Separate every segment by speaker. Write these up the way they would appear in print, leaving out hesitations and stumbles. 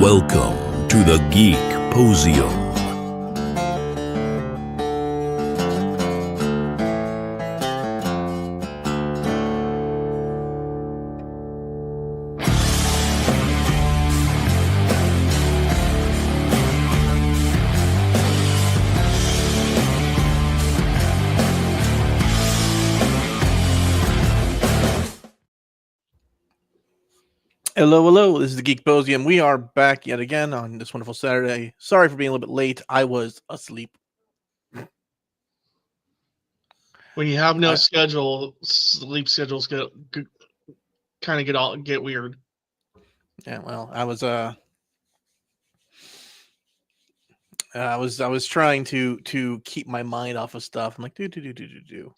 Speaker 1: Welcome to the Geek-Posium.
Speaker 2: Hello. This is the Geek-Posium. We are back yet again on this wonderful Saturday. Sorry for being a little bit late. I was asleep.
Speaker 3: When you have no
Speaker 2: I-
Speaker 3: schedule, sleep schedules get weird.
Speaker 2: Yeah, well, I was trying to keep my mind off of stuff. I'm like, do.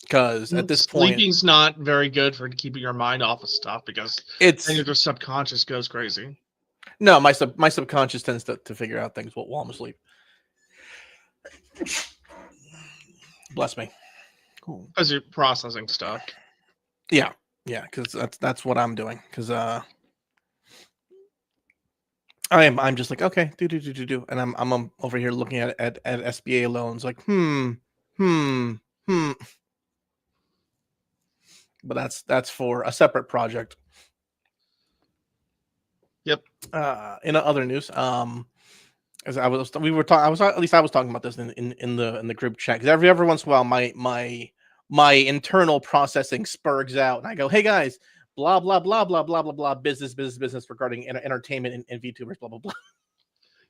Speaker 2: Because at this point,
Speaker 3: Sleeping's not very good for keeping your mind off of stuff because
Speaker 2: it's
Speaker 3: then your subconscious goes crazy.
Speaker 2: no, my subconscious tends to figure out things while I'm asleep. Bless me. Cool.
Speaker 3: Because you're processing stuff.
Speaker 2: Yeah, because that's what I'm doing. Because I'm just like, okay, do, and I'm over here looking at SBA loans, like hmm. But that's for a separate project.
Speaker 3: Yep.
Speaker 2: In other news, as I was talking about this in the group chat, because every once in a while my internal processing spurgs out, and I go, hey guys, blah blah blah blah blah blah blah, business regarding entertainment and VTubers, blah blah blah.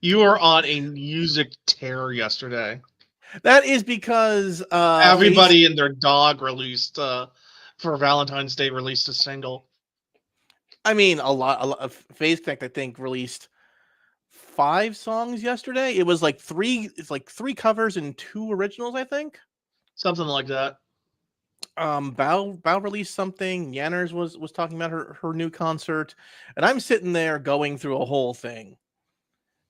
Speaker 3: You were on a music tear yesterday.
Speaker 2: That is because
Speaker 3: everybody and their dog released for Valentine's Day released a single.
Speaker 2: I mean, a lot of FaZe Connect, I think, released 5 songs yesterday. It was like 3 covers and 2 originals, I think.
Speaker 3: Something like that.
Speaker 2: Bao released something. Yanners was talking about her new concert, and I'm sitting there going through a whole thing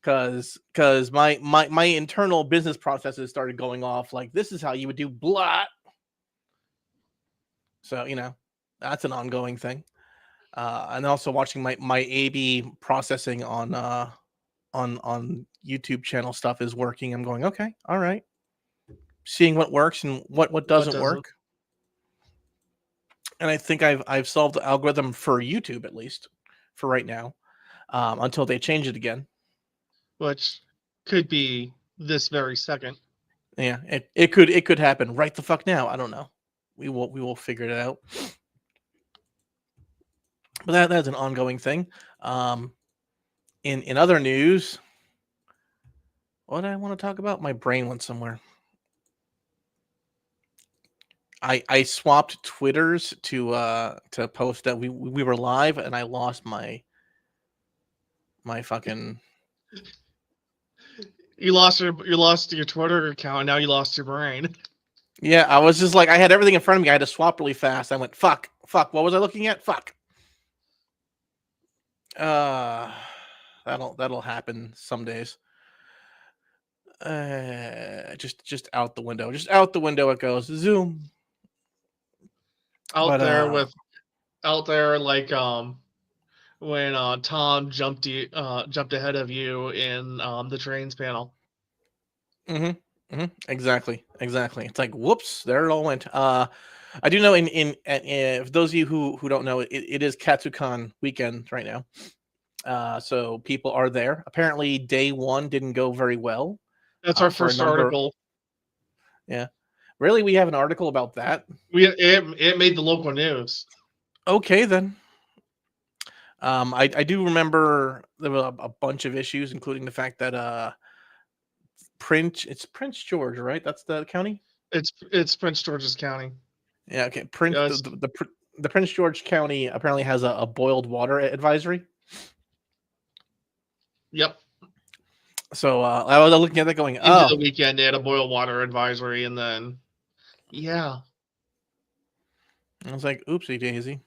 Speaker 2: because my internal business processes started going off like, this is how you would do blah. So that's an ongoing thing. And also watching my AB processing on YouTube channel stuff is working. I'm going, okay, all right, seeing what works and what doesn't work. And I think I've solved the algorithm for YouTube, at least for right now, until they change it again,
Speaker 3: which could be this very second.
Speaker 2: Yeah, it could happen right the fuck now. I don't know. We will figure it out. But that's an ongoing thing. In other news, what did I want to talk about? My brain went somewhere. I swapped Twitters to post that we were live, and I lost my fucking.
Speaker 3: You lost your Twitter account, and now you lost your brain.
Speaker 2: Yeah, I was just like, I had everything in front of me. I had to swap really fast. I went, fuck. What was I looking at? Fuck. That'll happen some days. Just out the window. Just out the window it goes. Zoom.
Speaker 3: Out there like when Tom jumped ahead of you in the trains panel.
Speaker 2: Exactly. It's like, whoops, there it all went. I do know in for those of you who don't know, it is Katsucon weekend right now. So people are there. Apparently day 1 didn't go very well.
Speaker 3: That's our first article.
Speaker 2: Yeah. Really? We have an article about that?
Speaker 3: It made the local news.
Speaker 2: Okay, then. I do remember there were a bunch of issues, including the fact that it's Prince George, right? That's the county?
Speaker 3: It's Prince George's County.
Speaker 2: Yeah, okay. The Prince George County apparently has a boiled water advisory.
Speaker 3: Yep.
Speaker 2: So I was looking at that going,
Speaker 3: into the weekend they had a boil water advisory, and then I
Speaker 2: was like, oopsie daisy.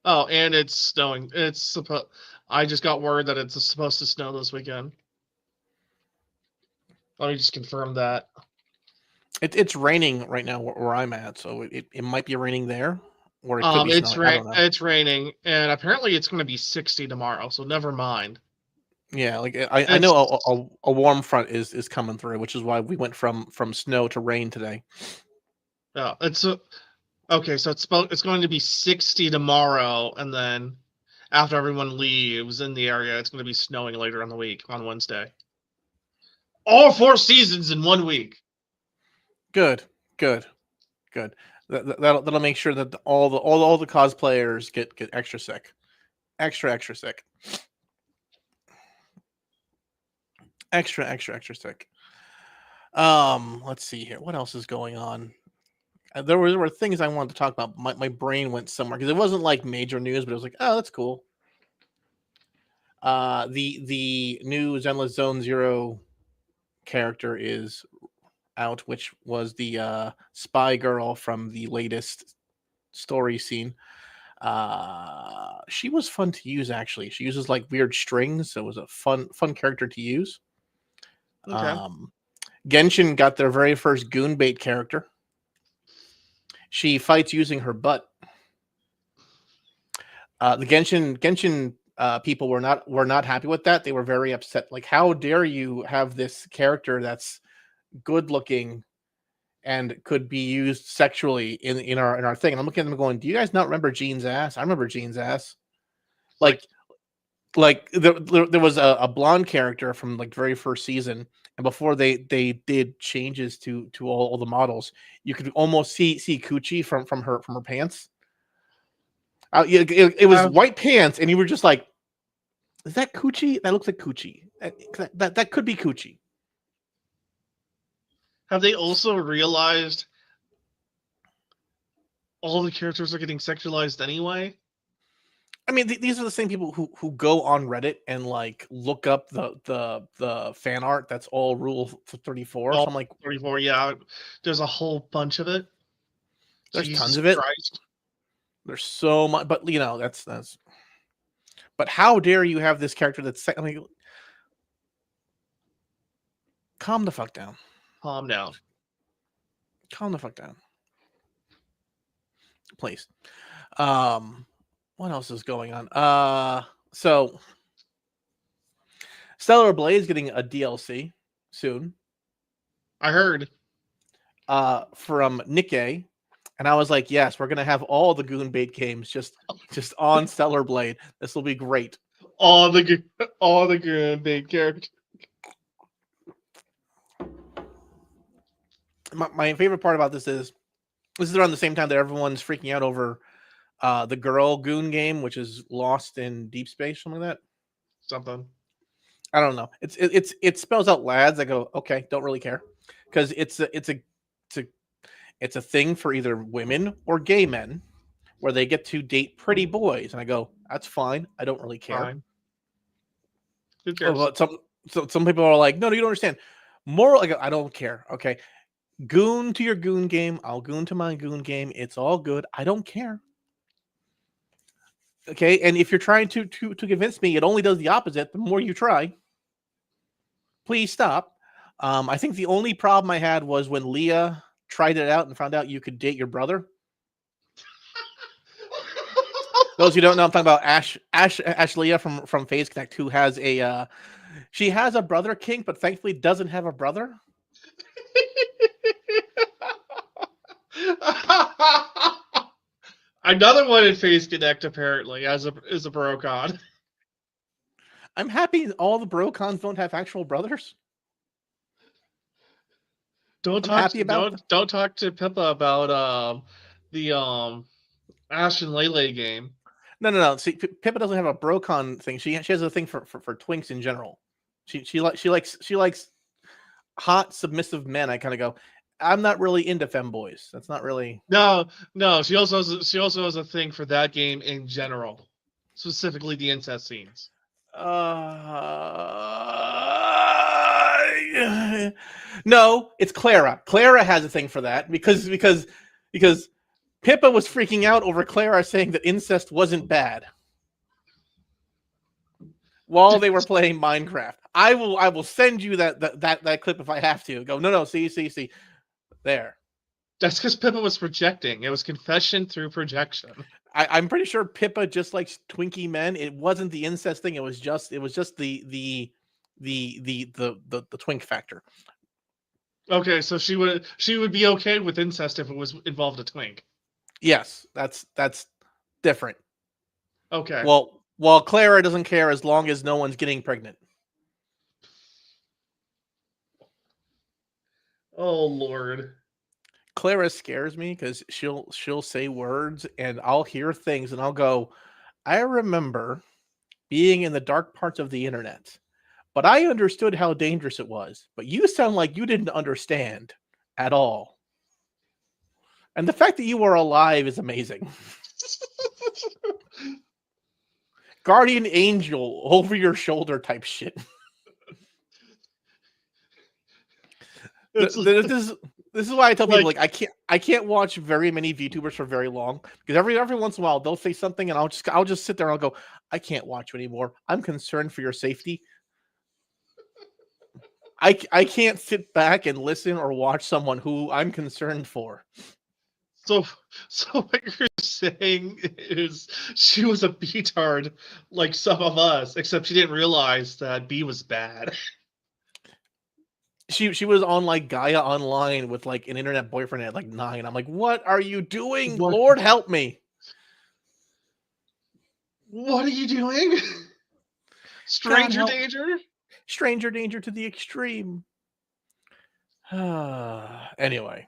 Speaker 3: Oh, and it's snowing. I just got word that it's supposed to snow this weekend. Let me just confirm that.
Speaker 2: It's raining right now where I'm at, so it might be raining there, or it could be snowing. I don't know.
Speaker 3: It's raining, and apparently it's going to be 60 tomorrow. So never mind.
Speaker 2: Yeah, like I know a warm front is coming through, which is why we went from snow to rain today.
Speaker 3: Yeah, okay. So it's going to be 60 tomorrow, and then after everyone leaves in the area, it's going to be snowing later in the week on Wednesday. All 4 seasons in 1 week.
Speaker 2: Good. That'll make sure that all the cosplayers get extra sick, extra sick, extra sick. Let's see here. What else is going on? There were things I wanted to talk about. My brain went somewhere because it wasn't like major news, but it was like, oh, that's cool. The new Zenless Zone Zero character is out, which was the spy girl from the latest story scene. She was fun to use, actually. She uses like weird strings, so it was a fun character to use.
Speaker 3: Okay.
Speaker 2: Genshin got their very first goon bait character. She fights using her butt. The Genshin people were not happy with that. They were very upset. Like, how dare you have this character that's good looking and could be used sexually in our thing? And I'm looking at them going, do you guys not remember Jean's ass? I remember Jean's ass. Like there was a blonde character from like the very first season, and before they did changes to all the models, you could almost see coochie from her pants. It was white pants, and you were just like, is that coochie? That looks like coochie. That could be coochie.
Speaker 3: Have they also realized all the characters are getting sexualized anyway?
Speaker 2: I mean, these are the same people who go on Reddit and like look up the fan art that's all Rule 34. So I'm like,
Speaker 3: 34, yeah. There's a whole bunch of it.
Speaker 2: There's
Speaker 3: Jesus
Speaker 2: tons of it.
Speaker 3: Christ.
Speaker 2: There's so much, but you know, that's. But how dare you have this character that's? I mean, calm the fuck down.
Speaker 3: Calm down.
Speaker 2: Calm the fuck down, please. What else is going on? So Stellar Blade is getting a DLC soon.
Speaker 3: I heard.
Speaker 2: From Nikkei, and I was like, yes, we're gonna have all the Goon Bait games just on Stellar Blade. This will be great.
Speaker 3: All the Goon Bait characters.
Speaker 2: My favorite part about this is around the same time that everyone's freaking out over the girl Goon game, which is Lost in Deep Space, something like that.
Speaker 3: Something.
Speaker 2: I don't know. It spells out lads. I go, okay, don't really care, because it's a thing for either women or gay men, where they get to date pretty boys, and I go, that's fine. I don't really care.
Speaker 3: Fine. Who cares?
Speaker 2: But some people are like, no, you don't understand. More like, I don't care. Okay, goon to your goon game. I'll goon to my goon game. It's all good. I don't care. Okay, and if you're trying to convince me, it only does the opposite. The more you try, please stop. I think the only problem I had was when Leah tried it out and found out you could date your brother. Those who don't know, I'm talking about Ashleah from Phase Connect, who has she has a brother kink, but thankfully doesn't have a brother.
Speaker 3: Another one in Phase Connect apparently is a brocon.
Speaker 2: I'm happy all the brocons don't have actual brothers.
Speaker 3: Don't talk to Pippa about the Ash and Lele game.
Speaker 2: No. See, Pippa doesn't have a brocon thing. She has a thing for twinks in general. She likes hot submissive men. I kind of go, I'm not really into femboys. That's not really.
Speaker 3: No. She also has a thing for that game in general, specifically the incest scenes.
Speaker 2: No, it's Clara. Clara has a thing for that because Pippa was freaking out over Clara saying that incest wasn't bad while they were playing Minecraft. I will send you that clip if I have to. Go, no, see. There.
Speaker 3: That's because Pippa was projecting. It was confession through projection.
Speaker 2: I'm pretty sure Pippa just likes Twinkie men. It wasn't the incest thing. It was just the twink factor.
Speaker 3: Okay, so she would be okay with incest if it was involved a twink.
Speaker 2: Yes, that's different.
Speaker 3: Okay.
Speaker 2: Well, Clara doesn't care as long as no one's getting pregnant.
Speaker 3: Oh Lord.
Speaker 2: Clara scares me because she'll say words and I'll hear things and I'll go, I remember being in the dark parts of the internet, but I understood how dangerous it was. But you sound like you didn't understand at all. And the fact that you are alive is amazing. Guardian angel over your shoulder type shit. This is why I tell people like I can't watch very many VTubers for very long because every once in a while they'll say something and I'll just sit there and I'll go, I can't watch you anymore. I'm concerned for your safety. I can't sit back and listen or watch someone who I'm concerned for.
Speaker 3: So what you're saying is she was a B-tard like some of us, except she didn't realize that B was bad.
Speaker 2: She was on like Gaia Online with like an internet boyfriend at like 9. I'm like, what are you doing?
Speaker 3: What?
Speaker 2: Lord help me.
Speaker 3: What are you doing? Stranger danger?
Speaker 2: Stranger danger to the extreme. Anyway.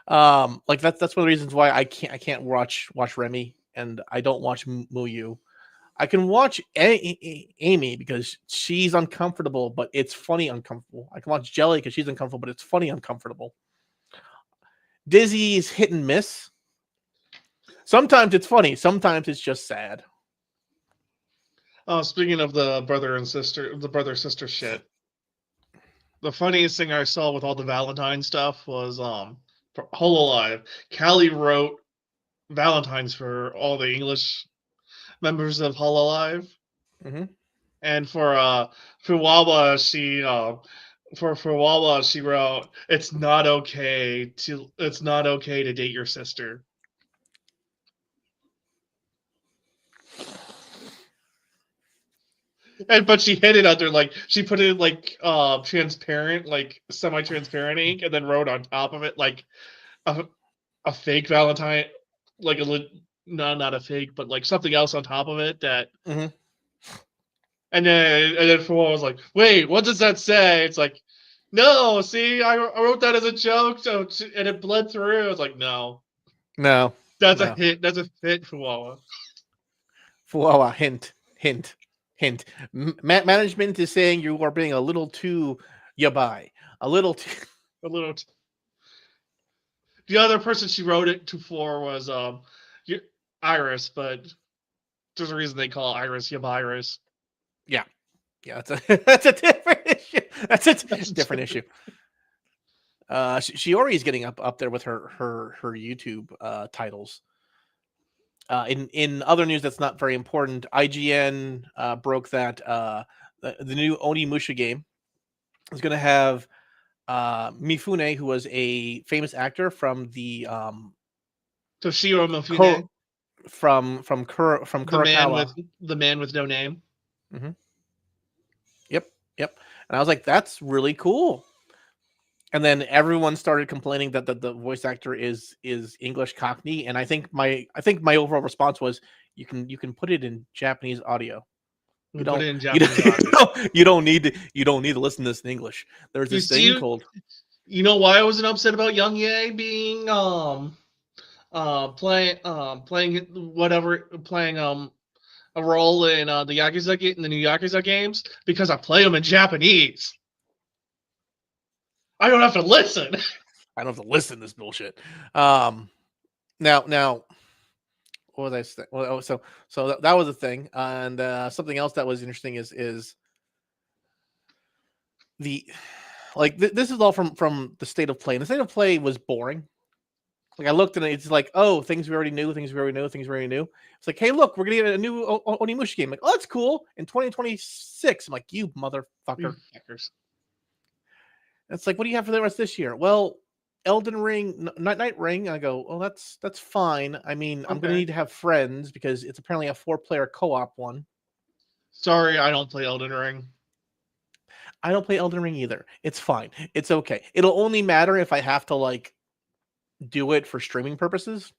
Speaker 2: Like that's one of the reasons why I can't watch Remy and I don't watch Muyu. I can watch Amy because she's uncomfortable, but it's funny uncomfortable. I can watch Jelly because she's uncomfortable, but it's funny uncomfortable. Dizzy's hit and miss. Sometimes it's funny, sometimes it's just sad.
Speaker 3: Oh, speaking of the brother sister shit, the funniest thing I saw with all the Valentine stuff was Hololive. Callie wrote Valentines for all the English members of Hololive.
Speaker 2: Mm-hmm.
Speaker 3: And for Wawa, she wrote, it's not okay to date your sister. But she hid it under like she put it in like transparent, like semi-transparent ink, and then wrote on top of it like a fake Valentine, like not a fake, but like something else on top of it that.
Speaker 2: Mm-hmm.
Speaker 3: And then for one was like, wait, what does that say? It's like, no, see, I wrote that as a joke, and it bled through. I was like, no, that's a hit. That's a hit, Fuwawa.
Speaker 2: Fuwawa, hint. Management is saying you are being a little too yabai. A little too.
Speaker 3: The other person she wrote it for was Iris, but there's a reason they call Iris Yabiris.
Speaker 2: Yeah, that's a different issue. That's a different issue. Shiori's getting up there with her YouTube titles. In other news that's not very important, IGN broke that the new Onimusha game is going to have Mifune, who was a famous actor from the
Speaker 3: Toshiro Mifune
Speaker 2: from Kurokawa,
Speaker 3: the man with no name.
Speaker 2: Mm-hmm. Yep. And I was like, that's really cool. And then everyone started complaining that the voice actor is English Cockney, and I think my overall response was, you can put it in Japanese audio. You don't need to listen to this in English. There's this thing called.
Speaker 3: You know why I wasn't upset about Young Ye being playing a role in the new Yakuza games? Because I play them in Japanese. I don't have to listen.
Speaker 2: I don't have to listen to this bullshit. Now, what was I saying? Well, so that was a thing, and something else that was interesting is the this is all from the state of play. And the state of play was boring. Like I looked and it's like, oh, things we already knew. It's like, hey, look, we're gonna get a new Onimusha game. Like, oh, that's cool. In 2026, I'm like, you motherfucker. It's like, what do you have for the rest of this year? Well, Elden Ring, Night Ring. I go, well, that's fine. I mean, I'm gonna
Speaker 3: Okay.
Speaker 2: need to have friends because it's apparently a 4-player co-op one.
Speaker 3: Sorry, I don't play Elden Ring.
Speaker 2: I don't play Elden Ring either. It's fine. It's okay. It'll only matter if I have to like do it for streaming purposes.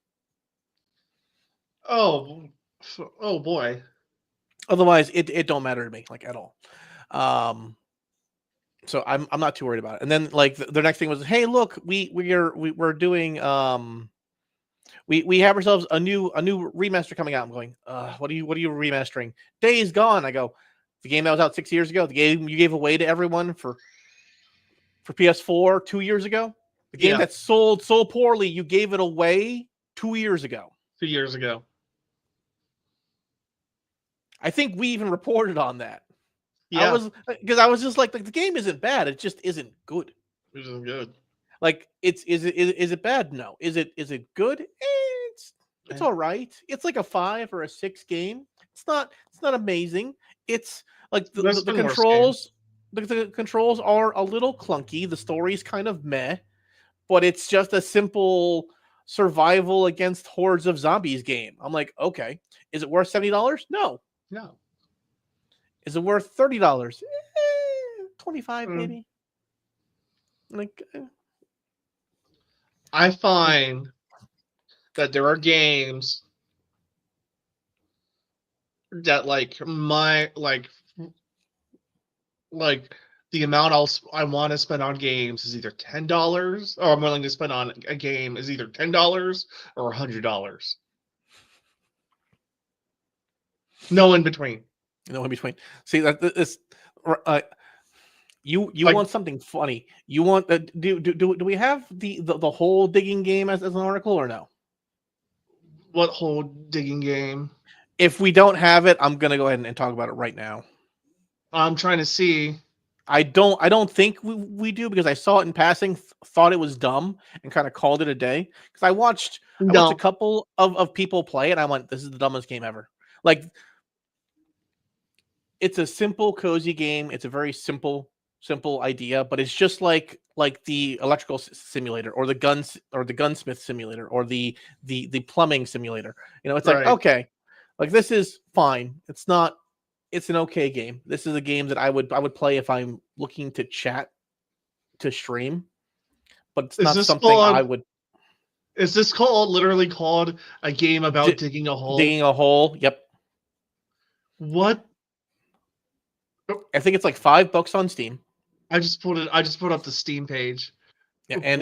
Speaker 3: Oh, oh boy.
Speaker 2: Otherwise, it don't matter to me like at all. So I'm not too worried about it. And then like the next thing was, hey, look, we're doing we have ourselves a new remaster coming out. I'm going, what are you remastering? Days Gone. I go, the game that was out 6 years ago, the game you gave away to everyone for PS4 2 years ago, the game that sold so poorly, you gave it away 2 years ago.
Speaker 3: 2 years ago.
Speaker 2: I think we even reported on that.
Speaker 3: Yeah,
Speaker 2: I was just like the game isn't bad, it just isn't good.
Speaker 3: it isn't good.
Speaker 2: Like is it bad? No. Is it good? It's all right. It's like a 5 or a 6 game. It's not amazing. It's like the controls. The controls are a little clunky. The story's kind of meh, but it's just a simple survival against hordes of zombies game. I'm like, okay, is it worth $70? No.
Speaker 3: No.
Speaker 2: Is it worth $30? 25 maybe. Like,
Speaker 3: I find that there are games that like the amount I want to spend on games is either $10, or I'm willing to spend on a game is either $10 or $100. No in between.
Speaker 2: No in between. See that this. You
Speaker 3: Like-
Speaker 2: want something funny? You want do we have the whole digging game as an article or no?
Speaker 3: What whole digging game?
Speaker 2: If we don't have it, I'm gonna go ahead and talk about it right now.
Speaker 3: I'm trying to see.
Speaker 2: I don't think we do because I saw it in passing, thought it was dumb, and kind of called it a day. Because I watched a couple of people play it, and I went, "This is the dumbest game ever." Like, it's a simple, cozy game. It's a very simple idea, but it's just like the electrical simulator or the gunsmith simulator or the plumbing simulator. You know, it's like, okay, like this is fine. It's an okay game. This is a game that I would play if I'm looking to chat to stream, but it's not something I would.
Speaker 3: Is this literally called a game about digging a hole?
Speaker 2: Digging a hole. Yep.
Speaker 3: What?
Speaker 2: I think it's like $5 on Steam.
Speaker 3: I just put up the Steam page.
Speaker 2: Yeah, and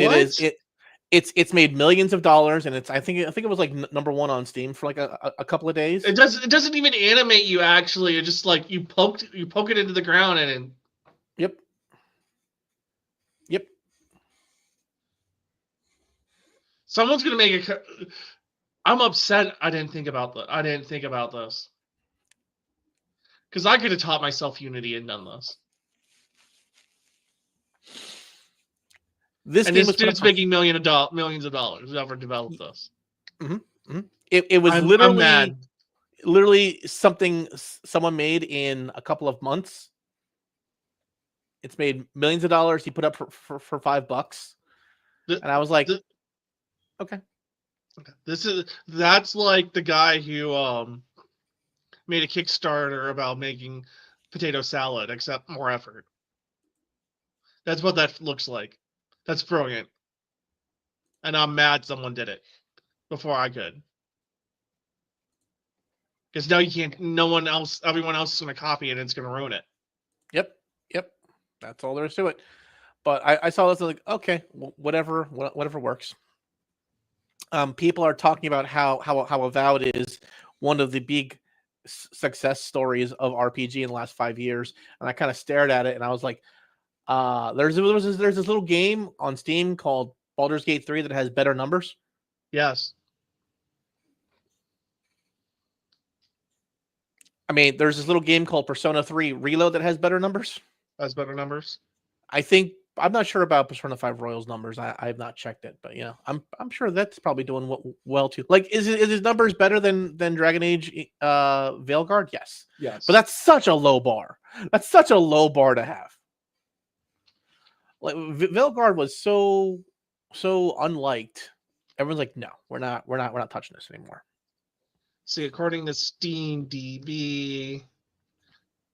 Speaker 2: it's made millions of dollars, and I think it was like number 1 on Steam for like a couple of days.
Speaker 3: It doesn't even animate you actually. It just like you poke it into the ground and
Speaker 2: Yep.
Speaker 3: Someone's gonna make a. I'm upset. I didn't think about this because I could have taught myself Unity and done this. This dude's making millions of dollars. Whoever developed this.
Speaker 2: It was literally something someone made in a couple of months. It's made millions of dollars. He put up for $5, and I was like, okay.
Speaker 3: That's like the guy who made a Kickstarter about making potato salad, except more effort. That's what that looks like. That's brilliant. And I'm mad someone did it before I could. Because now you can't, everyone else is going to copy it and it's going to ruin it.
Speaker 2: Yep. That's all there is to it. But I saw this like, okay, whatever works. People are talking about how Avowed is one of the big success stories of RPG in the last 5 years. And I kind of stared at it and I was like, there's this little game on Steam called Baldur's Gate 3 that has better numbers.
Speaker 3: Yes.
Speaker 2: I mean, there's this little game called Persona 3 Reload that has better numbers.
Speaker 3: Has better numbers.
Speaker 2: I'm not sure about Persona 5 Royal's numbers. I have not checked it, but yeah, I'm sure that's probably doing well too. Like, is his numbers better than Dragon Age Veilguard? Yes. But that's such a low bar. That's such a low bar to have. Like Veilguard was so so unliked. Everyone's like, no, we're not touching this anymore.
Speaker 3: See, according to Steam DB,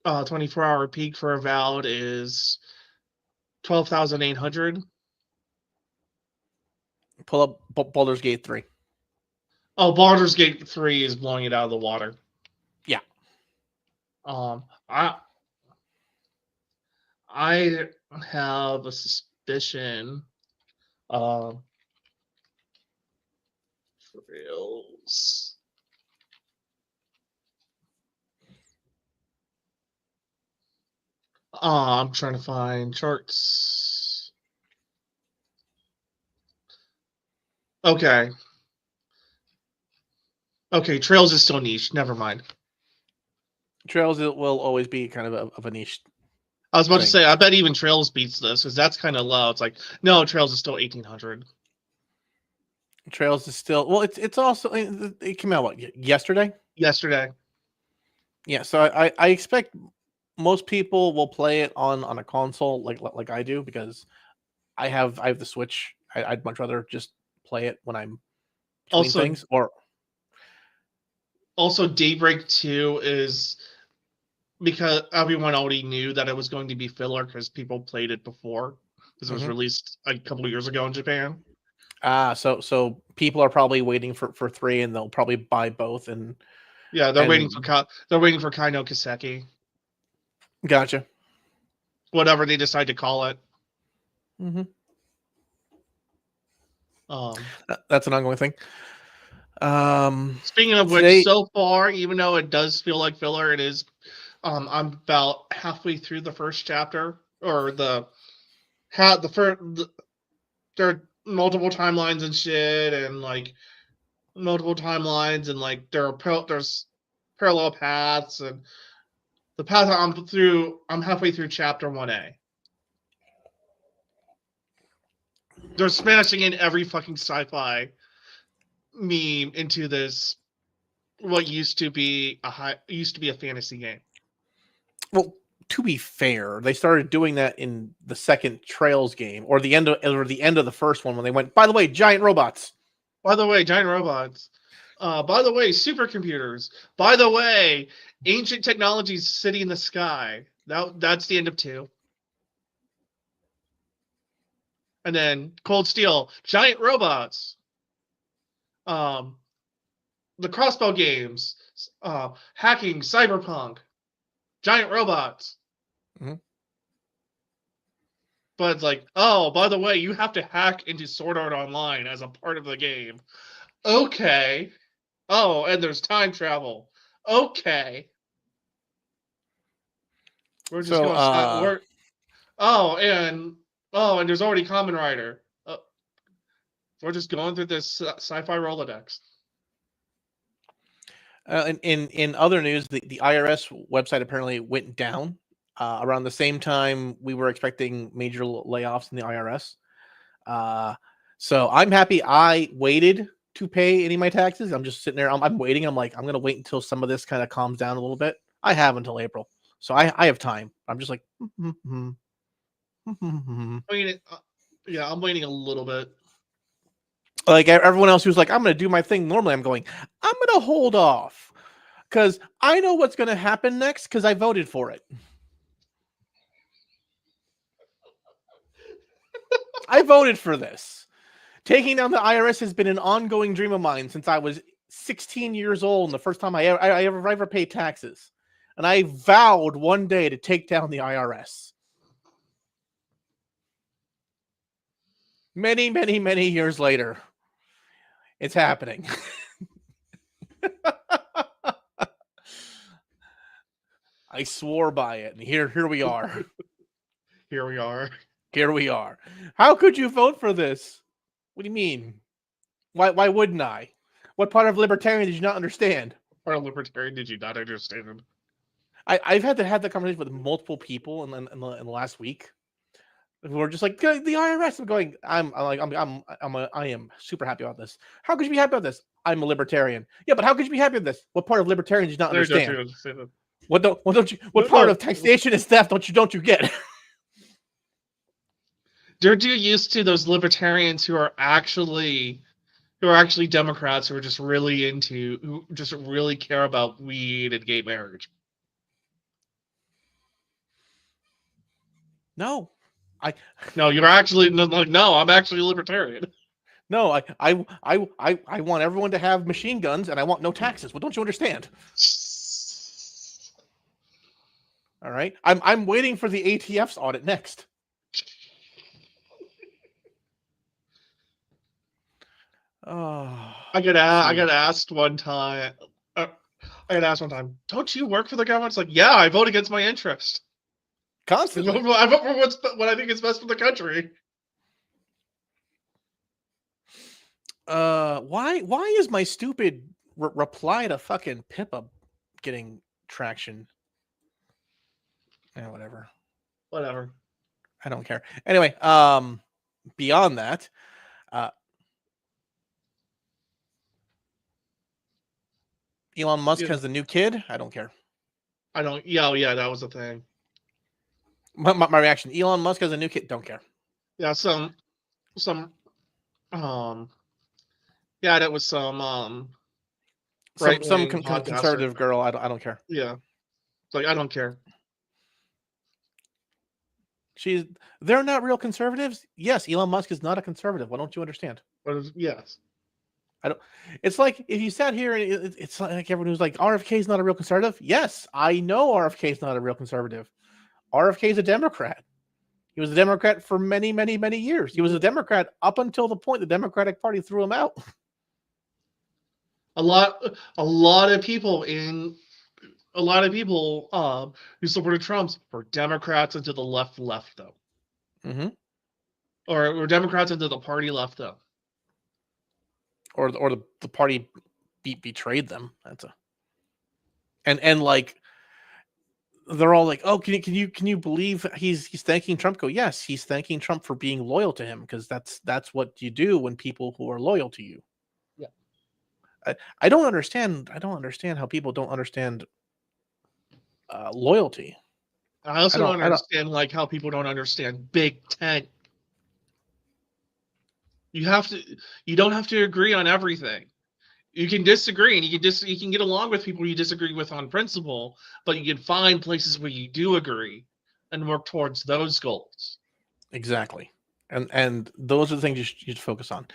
Speaker 3: 24-hour peak for Avowed is 12,800.
Speaker 2: Pull up Baldur's Gate 3.
Speaker 3: Oh, Baldur's Gate 3 is blowing it out of the water.
Speaker 2: Yeah.
Speaker 3: I have a suspicion. Trails. I'm trying to find charts. Okay. Okay, Trails is still niche. Never mind.
Speaker 2: Trails will always be kind of a niche.
Speaker 3: I was about to say, I bet even Trails beats this, because that's kind of low. It's like, no, Trails is still 1,800.
Speaker 2: Trails is still, well, it's also, it came out, what, yesterday?
Speaker 3: Yesterday.
Speaker 2: Yeah, so I expect most people will play it on a console like I do, because I have the Switch. I'd much rather just play it when I'm between things. Or
Speaker 3: also, Daybreak 2 is because everyone already knew that it was going to be filler because people played it before, because it was released a couple of years ago in Japan.
Speaker 2: So people are probably waiting for 3, and they'll probably buy both. And
Speaker 3: yeah, they're waiting for Kai no Kiseki.
Speaker 2: Gotcha.
Speaker 3: Whatever they decide to call it.
Speaker 2: That's an ongoing thing.
Speaker 3: Speaking of which, so far, even though it does feel like filler, it is. I'm about halfway through the first chapter, or there are multiple timelines and shit, and like multiple timelines, and like there's parallel paths, and the path I'm halfway through chapter 1A. They're smashing in every fucking sci-fi meme into this what used to be a fantasy game.
Speaker 2: Well, to be fair, they started doing that in the second Trails game, or the end of the first one, when they went, by the way, giant robots.
Speaker 3: By the way, giant robots. By the way, supercomputers. By the way, ancient technologies sitting in the sky. That's the end of 2. And then Cold Steel, giant robots. The crossbow games, hacking, cyberpunk, giant robots. But it's like, oh, by the way, you have to hack into Sword Art Online as a part of the game. Okay. Oh, and there's time travel. Okay. We're just going to and there's already Kamen Rider. We're just going through this sci-fi Rolodex.
Speaker 2: In other news, the IRS website apparently went down around the same time we were expecting major layoffs in the IRS. So I'm happy I waited to pay any of my taxes. I'm just sitting there. I'm waiting. I'm like, I'm going to wait until some of this kind of calms down a little bit. I have until April. So I have time. I'm just like,
Speaker 3: I'm waiting a little bit.
Speaker 2: Like everyone else who's like, I'm going to do my thing normally. I'm going, I'm going to hold off because I know what's going to happen next because I voted for it. I voted for this. Taking down the IRS has been an ongoing dream of mine since I was 16 years old, and the first time I ever paid taxes. And I vowed one day to take down the IRS. Many, many, many years later, it's happening. I swore by it, and here we are.
Speaker 3: Here we are.
Speaker 2: Here we are. How could you vote for this? What do you mean? Why wouldn't I? What part of libertarian did you not understand?
Speaker 3: What part of libertarian did you not understand?
Speaker 2: I've had to have that conversation with multiple people in the last week who are just like, the IRS. I'm going, I am super happy about this. How could you be happy about this? I'm a libertarian. Yeah, but how could you be happy with this? What part of libertarian did you not understand? What part of taxation is theft don't you get?
Speaker 3: they're too used to those libertarians who are actually Democrats who are just really who just really care about weed and gay marriage.
Speaker 2: No,
Speaker 3: No, you're actually like, no, I'm actually a libertarian.
Speaker 2: no, I want everyone to have machine guns, and I want no taxes. Well, don't you understand? All right, I'm waiting for the ATF's audit next. Oh,
Speaker 3: I got asked one time. Don't you work for the government? It's like, yeah, I vote against my interest.
Speaker 2: constantly.
Speaker 3: I vote for what I think is best for the country.
Speaker 2: Why is my stupid reply to fucking Pippa getting traction? Yeah, whatever.
Speaker 3: Whatever.
Speaker 2: I don't care. Anyway, beyond that, Elon Musk has the new kid. I don't care.
Speaker 3: I don't. Yeah, that was the thing.
Speaker 2: My reaction: Elon Musk has a new kid. Don't care.
Speaker 3: Yeah, yeah, that was some
Speaker 2: Some
Speaker 3: right-wing podcaster.
Speaker 2: conservative girl. I don't care.
Speaker 3: Yeah, it's like, I don't care.
Speaker 2: They're not real conservatives. Yes, Elon Musk is not a conservative. Why don't you understand?
Speaker 3: But yes,
Speaker 2: I don't. It's like if you sat here and it's like everyone who's like RFK is not a real conservative. Yes, I know RFK is not a real conservative. RFK is a Democrat. He was a Democrat for many, many, many years. He was a Democrat up until the point the Democratic Party threw him out.
Speaker 3: a lot of people who supported Trump's were Democrats into the left though, or were Democrats into the party left though,
Speaker 2: or the party betrayed them. That's a and like they're all like, oh, can you believe he's thanking Trump? Go, yes, he's thanking Trump for being loyal to him because that's what you do when people who are loyal to you.
Speaker 3: Yeah,
Speaker 2: I don't understand. I don't understand how people don't understand loyalty.
Speaker 3: I also don't understand like how people don't understand Big Tent. You don't have to agree on everything. You can disagree, and you can get along with people you disagree with on principle, but you can find places where you do agree and work towards those goals.
Speaker 2: Exactly, and those are the things you should focus on.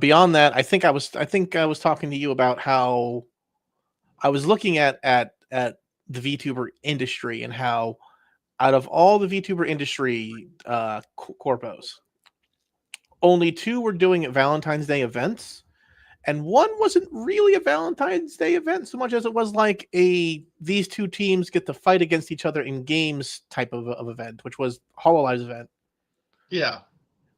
Speaker 2: Beyond that, I think I was talking to you about how I was looking at the VTuber industry and how out of all the VTuber industry corpos, only 2 were doing Valentine's Day events, and 1 wasn't really a Valentine's Day event so much as it was like these 2 teams get to fight against each other in games type of event, which was HoloLive's event.
Speaker 3: Yeah.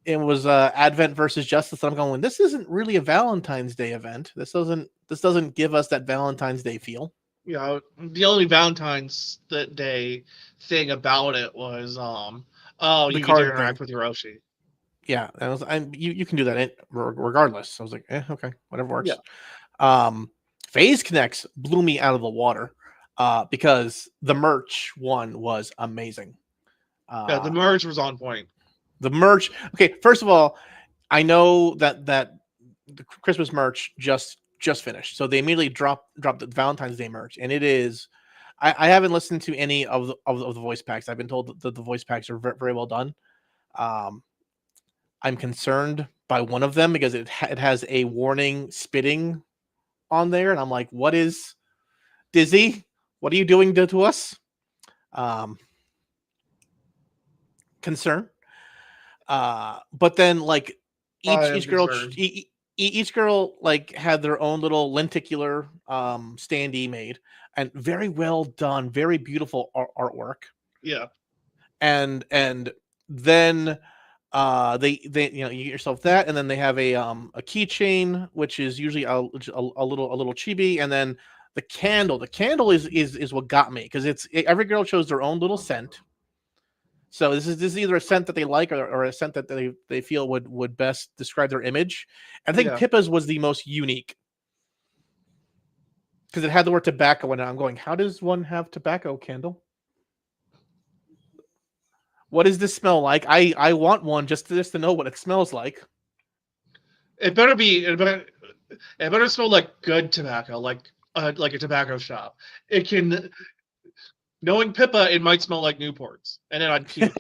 Speaker 2: It was Advent versus Justice. And I'm going, this isn't really a Valentine's Day event. This doesn't give us that Valentine's Day feel.
Speaker 3: Yeah, the only Valentine's Day thing about it was you get to interact with Hiroshi.
Speaker 2: Yeah, you can do that regardless. I was like, okay, whatever works.
Speaker 3: Yeah.
Speaker 2: Phase Connects blew me out of the water because the merch one was amazing.
Speaker 3: Yeah, the merch was on point.
Speaker 2: The merch. Okay, first of all, I know that the Christmas merch just finished, so they immediately dropped the Valentine's Day merch, and it is. I haven't listened to any of the voice packs. I've been told that the voice packs are very, very well done. I'm concerned by one of them because it has a warning spitting on there, and I'm like, what is Dizzy? What are you doing to us? Concern. But then like each girl like had their own little lenticular standee made, and very well done, very beautiful artwork.
Speaker 3: Yeah.
Speaker 2: And then they you get yourself that, and then they have a keychain which is usually a little chibi, and then the candle is what got me because every girl chose their own little scent. So this is either a scent that they like or a scent that they feel would best describe their image. And I think Pippa's was the most unique because it had the word tobacco in it. I'm going, how does one have tobacco candle? What does this smell like? I want one just to know what it smells like.
Speaker 3: It better smell like good tobacco, like a tobacco shop. It can, knowing Pippa, it might smell like Newports, and then I'd puke.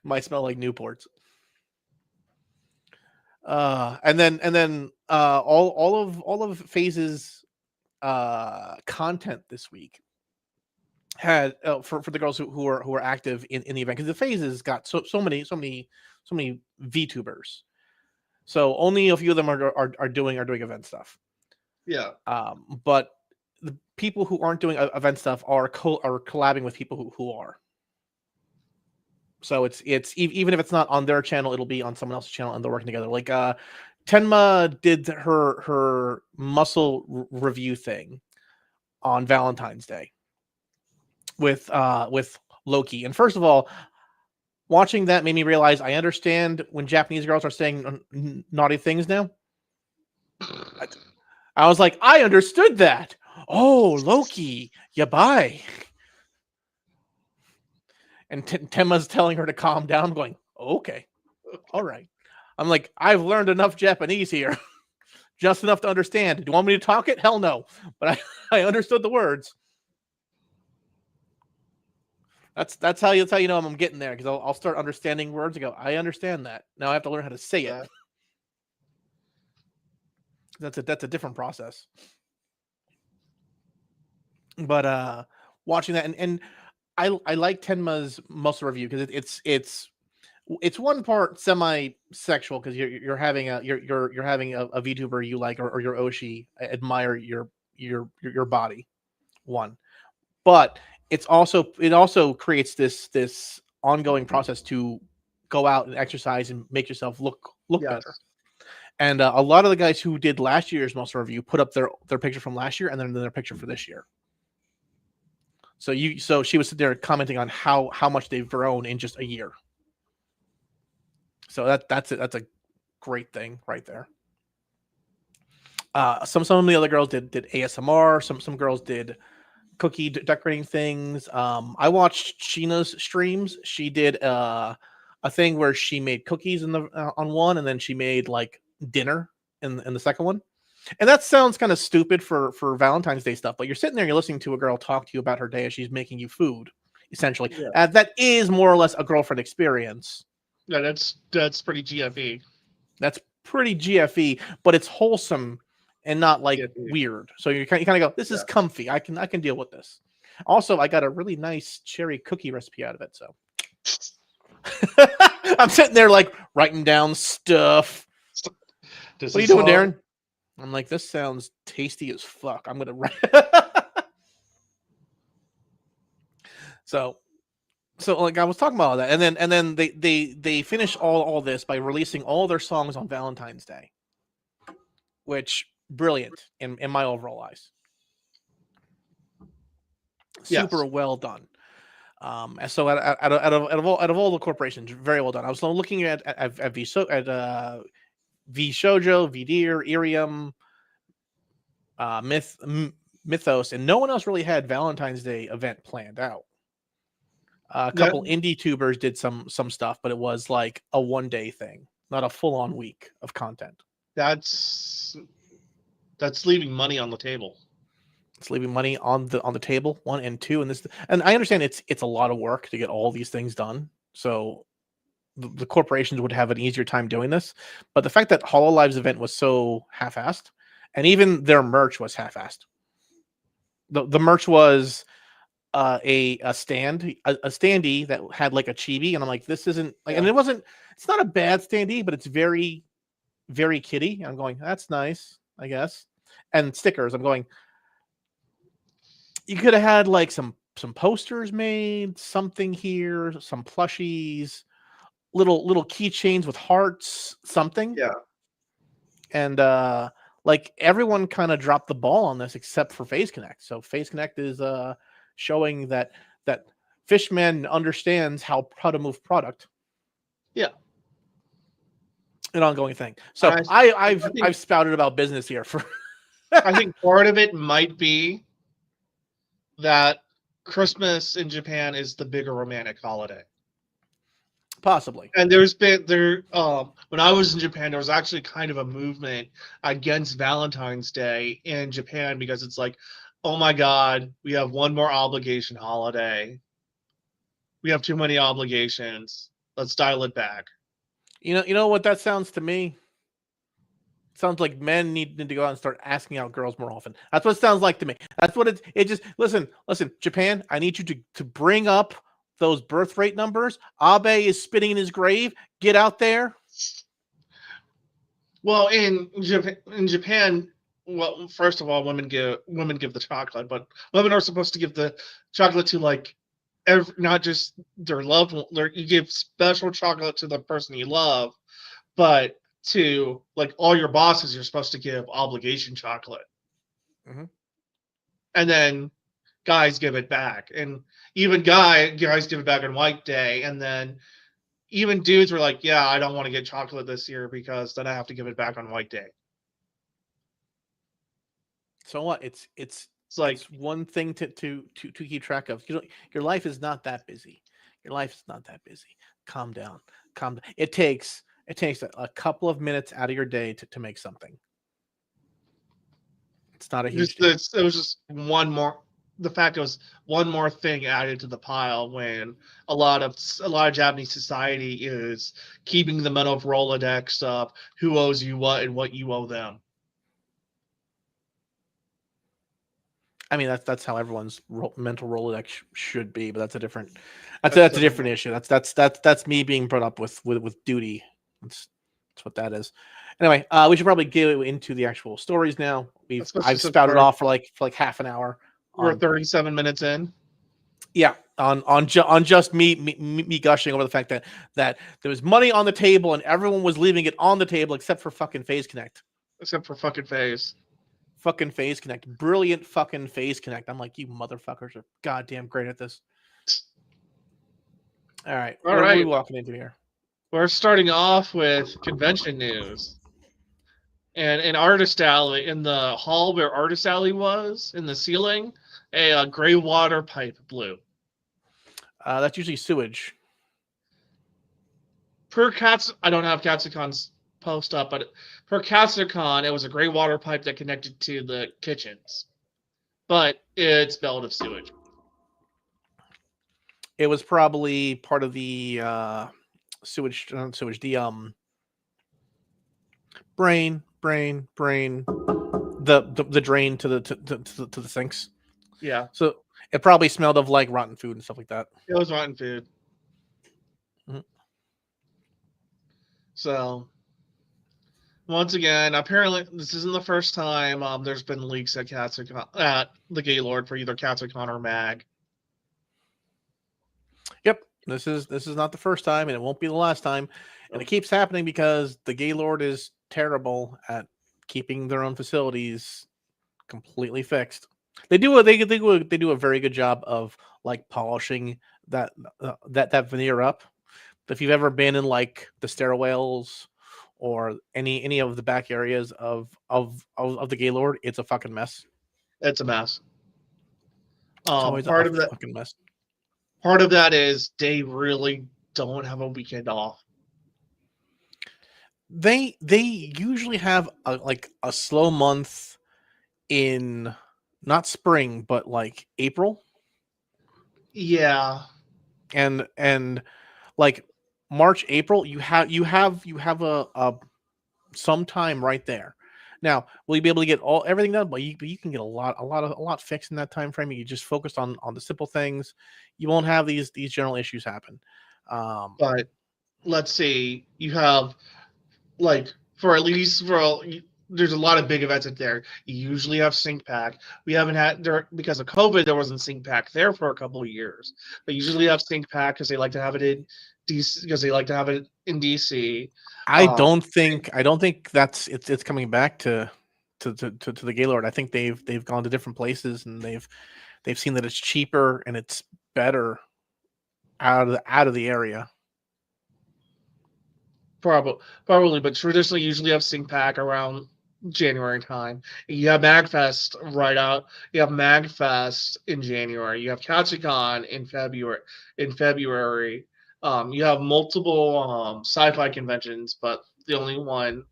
Speaker 2: Might smell like Newports. And then all of Phase's content this week had for the girls who are active in the event, because the Phases got so many VTubers. So only a few of them are doing event stuff.
Speaker 3: Yeah.
Speaker 2: But the people who aren't doing event stuff are collabing with people who are. So it's even if it's not on their channel, it'll be on someone else's channel, and they're working together. Like Tenma did her muscle review thing on Valentine's Day with Loki. And first of all, watching that made me realize I understand when Japanese girls are saying naughty things now. I was like, I understood that. Oh, Loki, yabai. And Tenma's telling her to calm down. I'm going, okay, all right. I'm like, I've learned enough Japanese here. Just enough to understand. Do you want me to talk it? Hell no. But I understood the words. That's how you know I'm getting there, because I'll start understanding words and go, I understand that. Now I have to learn how to say it. That's a different process. But watching that, and I like Tenma's muscle review, because it's one part semi-sexual, because you're having a VTuber you like, or your Oshi admire your body, one, but it also creates this ongoing process to go out and exercise and make yourself look better. And a lot of the guys who did last year's muscle review put up their picture from last year and then their picture for this year. So she was sitting there commenting on how much they've grown in just a year. So that's a great thing right there. Some of the other girls did ASMR. Some girls did cookie decorating things. I watched Sheena's streams. She did a thing where she made cookies on one, and then she made like dinner in the second one. And that sounds kind of stupid for Valentine's Day stuff, but you're sitting there, you're listening to a girl talk to you about her day as she's making you food, essentially. Yeah. That is more or less a girlfriend experience.
Speaker 3: Yeah, that's pretty GFE.
Speaker 2: That's pretty GFE, but it's wholesome and not like weird. So you kind of go, this is comfy. I can deal with this. Also, I got a really nice cherry cookie recipe out of it. So I'm sitting there like writing down stuff. What are you doing, Darren? I'm like, this sounds tasty as fuck. I'm gonna write. So like I was talking about all that, and then they finish all this by releasing all their songs on Valentine's Day, which brilliant in my overall eyes. Super well done. And so out of all the corporations, very well done. I was looking at VShojo, VDeer, Irium, Mythos, and no one else really had Valentine's Day event planned out. A couple indie tubers did some stuff, but it was like a one-day thing, not a full-on week of content.
Speaker 3: That's leaving money on the table.
Speaker 2: It's leaving money on the table, 1 and 2, and I understand it's a lot of work to get all these things done. So the corporations would have an easier time doing this, but the fact that HoloLive's event was so half-assed, and even their merch was half-assed. The merch was a standee that had like a chibi, and I'm like, this isn't like, and it's not a bad standee, but it's very, very kiddie. I'm going, that's nice, I guess. And stickers, I'm going, you could have had like some posters made, something here, some plushies, little keychains with hearts, something.
Speaker 3: Yeah.
Speaker 2: And like everyone kind of dropped the ball on this except for Phase Connect. So Phase Connect is showing that Fishman understands how to move product.
Speaker 3: Yeah.
Speaker 2: An ongoing thing. So I've spouted about business here for
Speaker 3: I think part of it might be that Christmas in Japan is the bigger romantic holiday.
Speaker 2: Possibly.
Speaker 3: And there's been when I was in Japan, there was actually kind of a movement against Valentine's Day in Japan because it's like, oh my God, we have one more obligation holiday. We have too many obligations. Let's dial it back.
Speaker 2: You know what that sounds to me? Sounds like men need to go out and start asking out girls more often. That's what it sounds like to me. That's what it just listen, Japan, I need you to bring up those birth rate numbers. Abe is spitting in his grave. Get out there.
Speaker 3: Well, in Japan, well, first of all, women give the chocolate, but women are supposed to give the chocolate to like not just their loved one. You give special chocolate to the person you love, but to like all your bosses, you're supposed to give obligation chocolate.
Speaker 2: Mm-hmm.
Speaker 3: And then guys give it back, and even guys give it back on White Day, and then even dudes were like, "Yeah, I don't want to get chocolate this year because then I have to give it back on White Day."
Speaker 2: So what? It's
Speaker 3: like
Speaker 2: one thing to keep track of. You know, your life is not that busy. Your life is not that busy. Calm down. Calm down. It takes a couple of minutes out of your day to make something. It's not a huge deal.
Speaker 3: it was just one more. The fact it was one more thing added to the pile when a lot of Japanese society is keeping the mental Rolodex of who owes you what and what you owe them.
Speaker 2: I mean, that's how everyone's mental Rolodex should be, but that's a different issue. That's me being brought up with duty. That's what that is. Anyway, we should probably get into the actual stories now. I've spouted off for like half an hour.
Speaker 3: We're 37 minutes in.
Speaker 2: Yeah, on just me gushing over the fact that there was money on the table and everyone was leaving it on the table except for fucking FaZe Connect.
Speaker 3: Except for fucking FaZe.
Speaker 2: Fucking FaZe Connect. Brilliant fucking FaZe Connect. I'm like, you motherfuckers are goddamn great at this. All right. What are we walking into here?
Speaker 3: We're starting off with convention news. And in Artist Alley, in the hall where Artist Alley was, in the ceiling, a gray water pipe blew.
Speaker 2: That's usually sewage.
Speaker 3: I don't have Katsucon's post up, but per Katsucon, it was a gray water pipe that connected to the kitchens. But it smelled of sewage.
Speaker 2: It was probably part of the sewage, the brain, the drain to the sinks.
Speaker 3: Yeah.
Speaker 2: So it probably smelled of like rotten food and stuff like that.
Speaker 3: It was rotten food.
Speaker 2: Mm-hmm.
Speaker 3: So once again, apparently this isn't the first time there's been leaks at the Gaylord for either Katsucon or MAG.
Speaker 2: Yep, this is not the first time, and it won't be the last time. And it keeps happening because the Gaylord is terrible at keeping their own facilities completely fixed. They do a very good job of like polishing that veneer up. If you've ever been in like the stairwells or any of the back areas of the Gaylord, it's a fucking mess.
Speaker 3: It's a mess.
Speaker 2: It's always part of that fucking mess.
Speaker 3: Part of that is they really don't have a weekend off.
Speaker 2: They usually have a slow month in not spring but like April.
Speaker 3: Yeah.
Speaker 2: And like March, April, you have a some time right there. Now, will you be able to get everything done? But you can get a lot fixed in that time frame. You just focus on the simple things. You won't have these general issues happen.
Speaker 3: But let's see, you have like there's a lot of big events in there. You usually have Sync Pack. We haven't had there because of COVID. There wasn't Sync Pack there for a couple of years. But usually have Sync Pack because they like to have it in DC. Because they like to have it in DC.
Speaker 2: I don't think that's it's coming back to the Gaylord. I think they've gone to different places and they've seen that it's cheaper and it's better out of the area.
Speaker 3: Probably, but traditionally usually have Sync Pack around January time. You have MagFest right out. You have MagFest in January. You have Katsucon in February. You have multiple sci-fi conventions, but the only one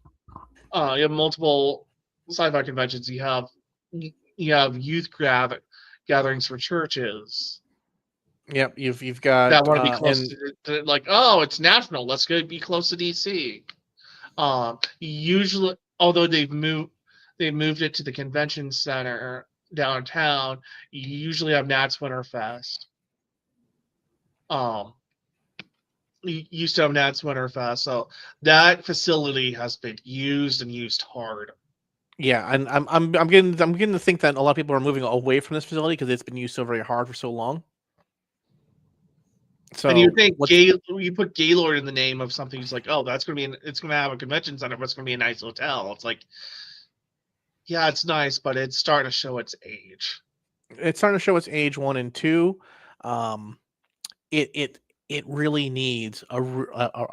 Speaker 3: you have multiple sci-fi conventions. You have gatherings for churches
Speaker 2: Yep, you've
Speaker 3: that
Speaker 2: got
Speaker 3: want to be close
Speaker 2: and
Speaker 3: to like, oh, it's national. Let's go be close to DC. Usually, although they moved it to the convention center downtown. You usually have Nats Winterfest. Um, you used to have Nats Winterfest, so that facility has been used and used hard.
Speaker 2: yeah, and I'm getting to think that a lot of people are moving away from this facility because it's been used so very hard for so long.
Speaker 3: And you
Speaker 2: So
Speaker 3: think
Speaker 2: what's
Speaker 3: you put Gaylord in the name of something, it's like, oh, it's gonna have a convention center, but it's gonna be a nice hotel. It's like, yeah, it's nice, but it's starting to show its age.
Speaker 2: it's starting to show its age 1 and 2. Um, it really needs a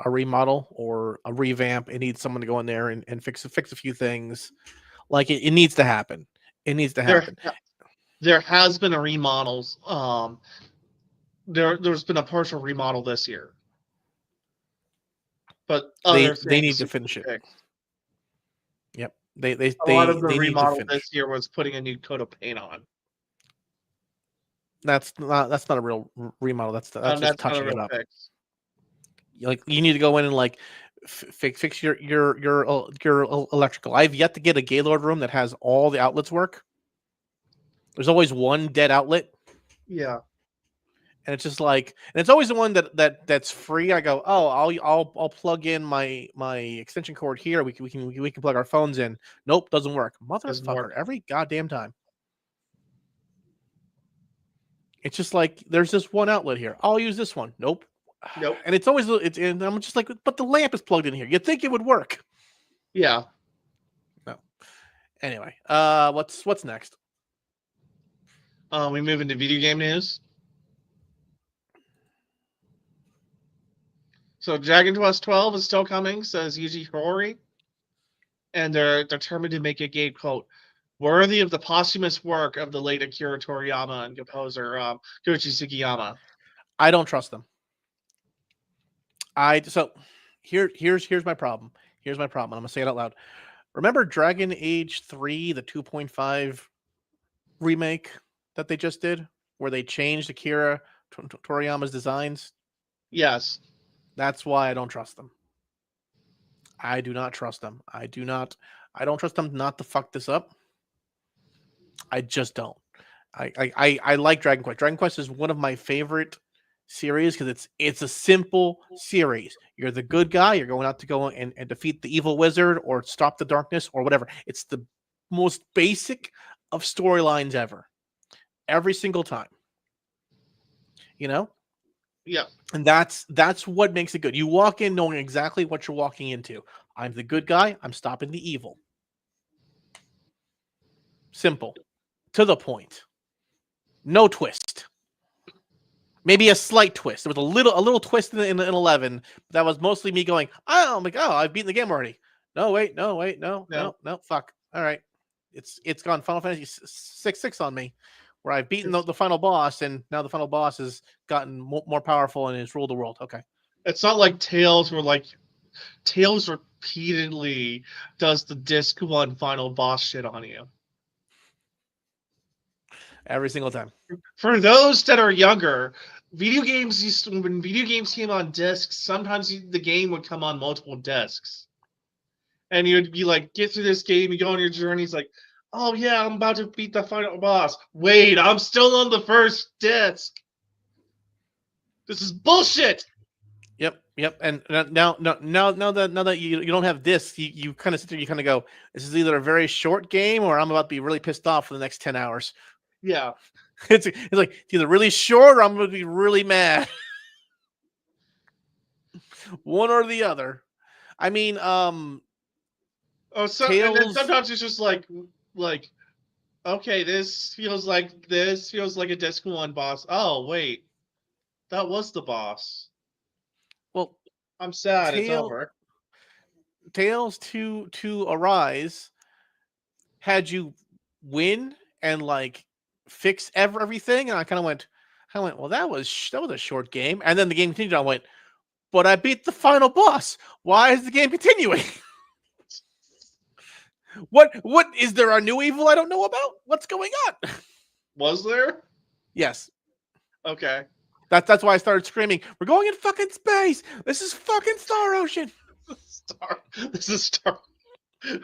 Speaker 2: remodel or a revamp. It needs someone to go in there and fix a few things. Like it needs to happen. It needs to
Speaker 3: There
Speaker 2: happen.
Speaker 3: there has been a remodels. There's been a partial remodel this year, but other
Speaker 2: They need
Speaker 3: things
Speaker 2: to
Speaker 3: need to
Speaker 2: finish
Speaker 3: be
Speaker 2: it.
Speaker 3: fixed.
Speaker 2: Yep. They they
Speaker 3: A lot of
Speaker 2: they
Speaker 3: the
Speaker 2: they need to
Speaker 3: remodel
Speaker 2: finish.
Speaker 3: this year was putting a new coat of paint on,
Speaker 2: That's not a real remodel. That's
Speaker 3: and
Speaker 2: just
Speaker 3: that's not a
Speaker 2: touching it
Speaker 3: real
Speaker 2: up.
Speaker 3: fix.
Speaker 2: Like you need to go in and like fix your electrical. I've yet to get a Gaylord room that has all the outlets work. There's always one dead outlet,
Speaker 3: Yeah,
Speaker 2: and it's just like, and it's always the one that's free. I go, oh, I'll plug in my extension cord here. We can plug our phones in. Nope, doesn't work.
Speaker 3: doesn't
Speaker 2: Motherfucker,
Speaker 3: work.
Speaker 2: every goddamn time. It's just like there's this one outlet here. I'll use this one. Nope.
Speaker 3: Nope.
Speaker 2: And it's always and I'm just like, but the lamp is plugged in here. You'd think it would work.
Speaker 3: Yeah.
Speaker 2: No. Anyway, what's next?
Speaker 3: We move into video game news. So Dragon Quest 12 is still coming, says Yuji Horii, and they're determined to make a game, quote, worthy of the posthumous work of the late Akira Toriyama and composer Koichi Sugiyama.
Speaker 2: I don't trust them. So here's my problem. Here's my problem. I'm gonna say it out loud. Remember Dragon Age 3, the 2.5 remake that they just did, where they changed Akira Toriyama's designs?
Speaker 3: Yes.
Speaker 2: That's why I don't trust them. I do not trust them. I don't trust them not to fuck this up. I just don't. I like Dragon Quest. Dragon Quest is one of my favorite series because it's a simple series. You're the good guy. You're going out to go and defeat the evil wizard or stop the darkness or whatever. It's the most basic of storylines ever. Every single time. You know?
Speaker 3: Yeah.
Speaker 2: And that's what makes it good. You walk in knowing exactly what you're walking into. I'm the good guy. I'm stopping the evil. Simple. To the point. No twist. Maybe a slight twist. There was a little twist in 11. But that was mostly me going, oh, I'm like, oh, I've beaten the game already. No, wait, no, fuck. All right. It's gone Final Fantasy 6 on me, where I've beaten the final boss, and now the final boss has gotten more powerful and has ruled the world. Okay.
Speaker 3: It's not like Tales Tales repeatedly does the disc 1 final boss shit on you.
Speaker 2: Every single time.
Speaker 3: For those that are younger, when video games came on discs, sometimes the game would come on multiple discs. And you'd be like, get through this game, you go on your journey, it's like, oh yeah, I'm about to beat the final boss. Wait, I'm still on the first disc. This is bullshit.
Speaker 2: Yep. And now that you don't have discs, you kind of sit there, you kind of go, this is either a very short game or I'm about to be really pissed off for the next 10 hours.
Speaker 3: Yeah.
Speaker 2: It's like it's either really short or I'm going to be really mad. One or the other. I mean,
Speaker 3: and then sometimes it's just like, okay, this feels like a disc 1 boss. Oh wait, that was the boss.
Speaker 2: Well,
Speaker 3: I'm sad. It's over.
Speaker 2: Tales to Arise had you win and like fix everything, and I went, well, that was a short game, and then the game continued. I went, but I beat the final boss. Why is the game continuing? What is there a new evil I don't know about? What's going on?
Speaker 3: Was there?
Speaker 2: Yes.
Speaker 3: Okay.
Speaker 2: That's why I started screaming, we're going in fucking space. This is fucking Star Ocean.
Speaker 3: Star. This is Star.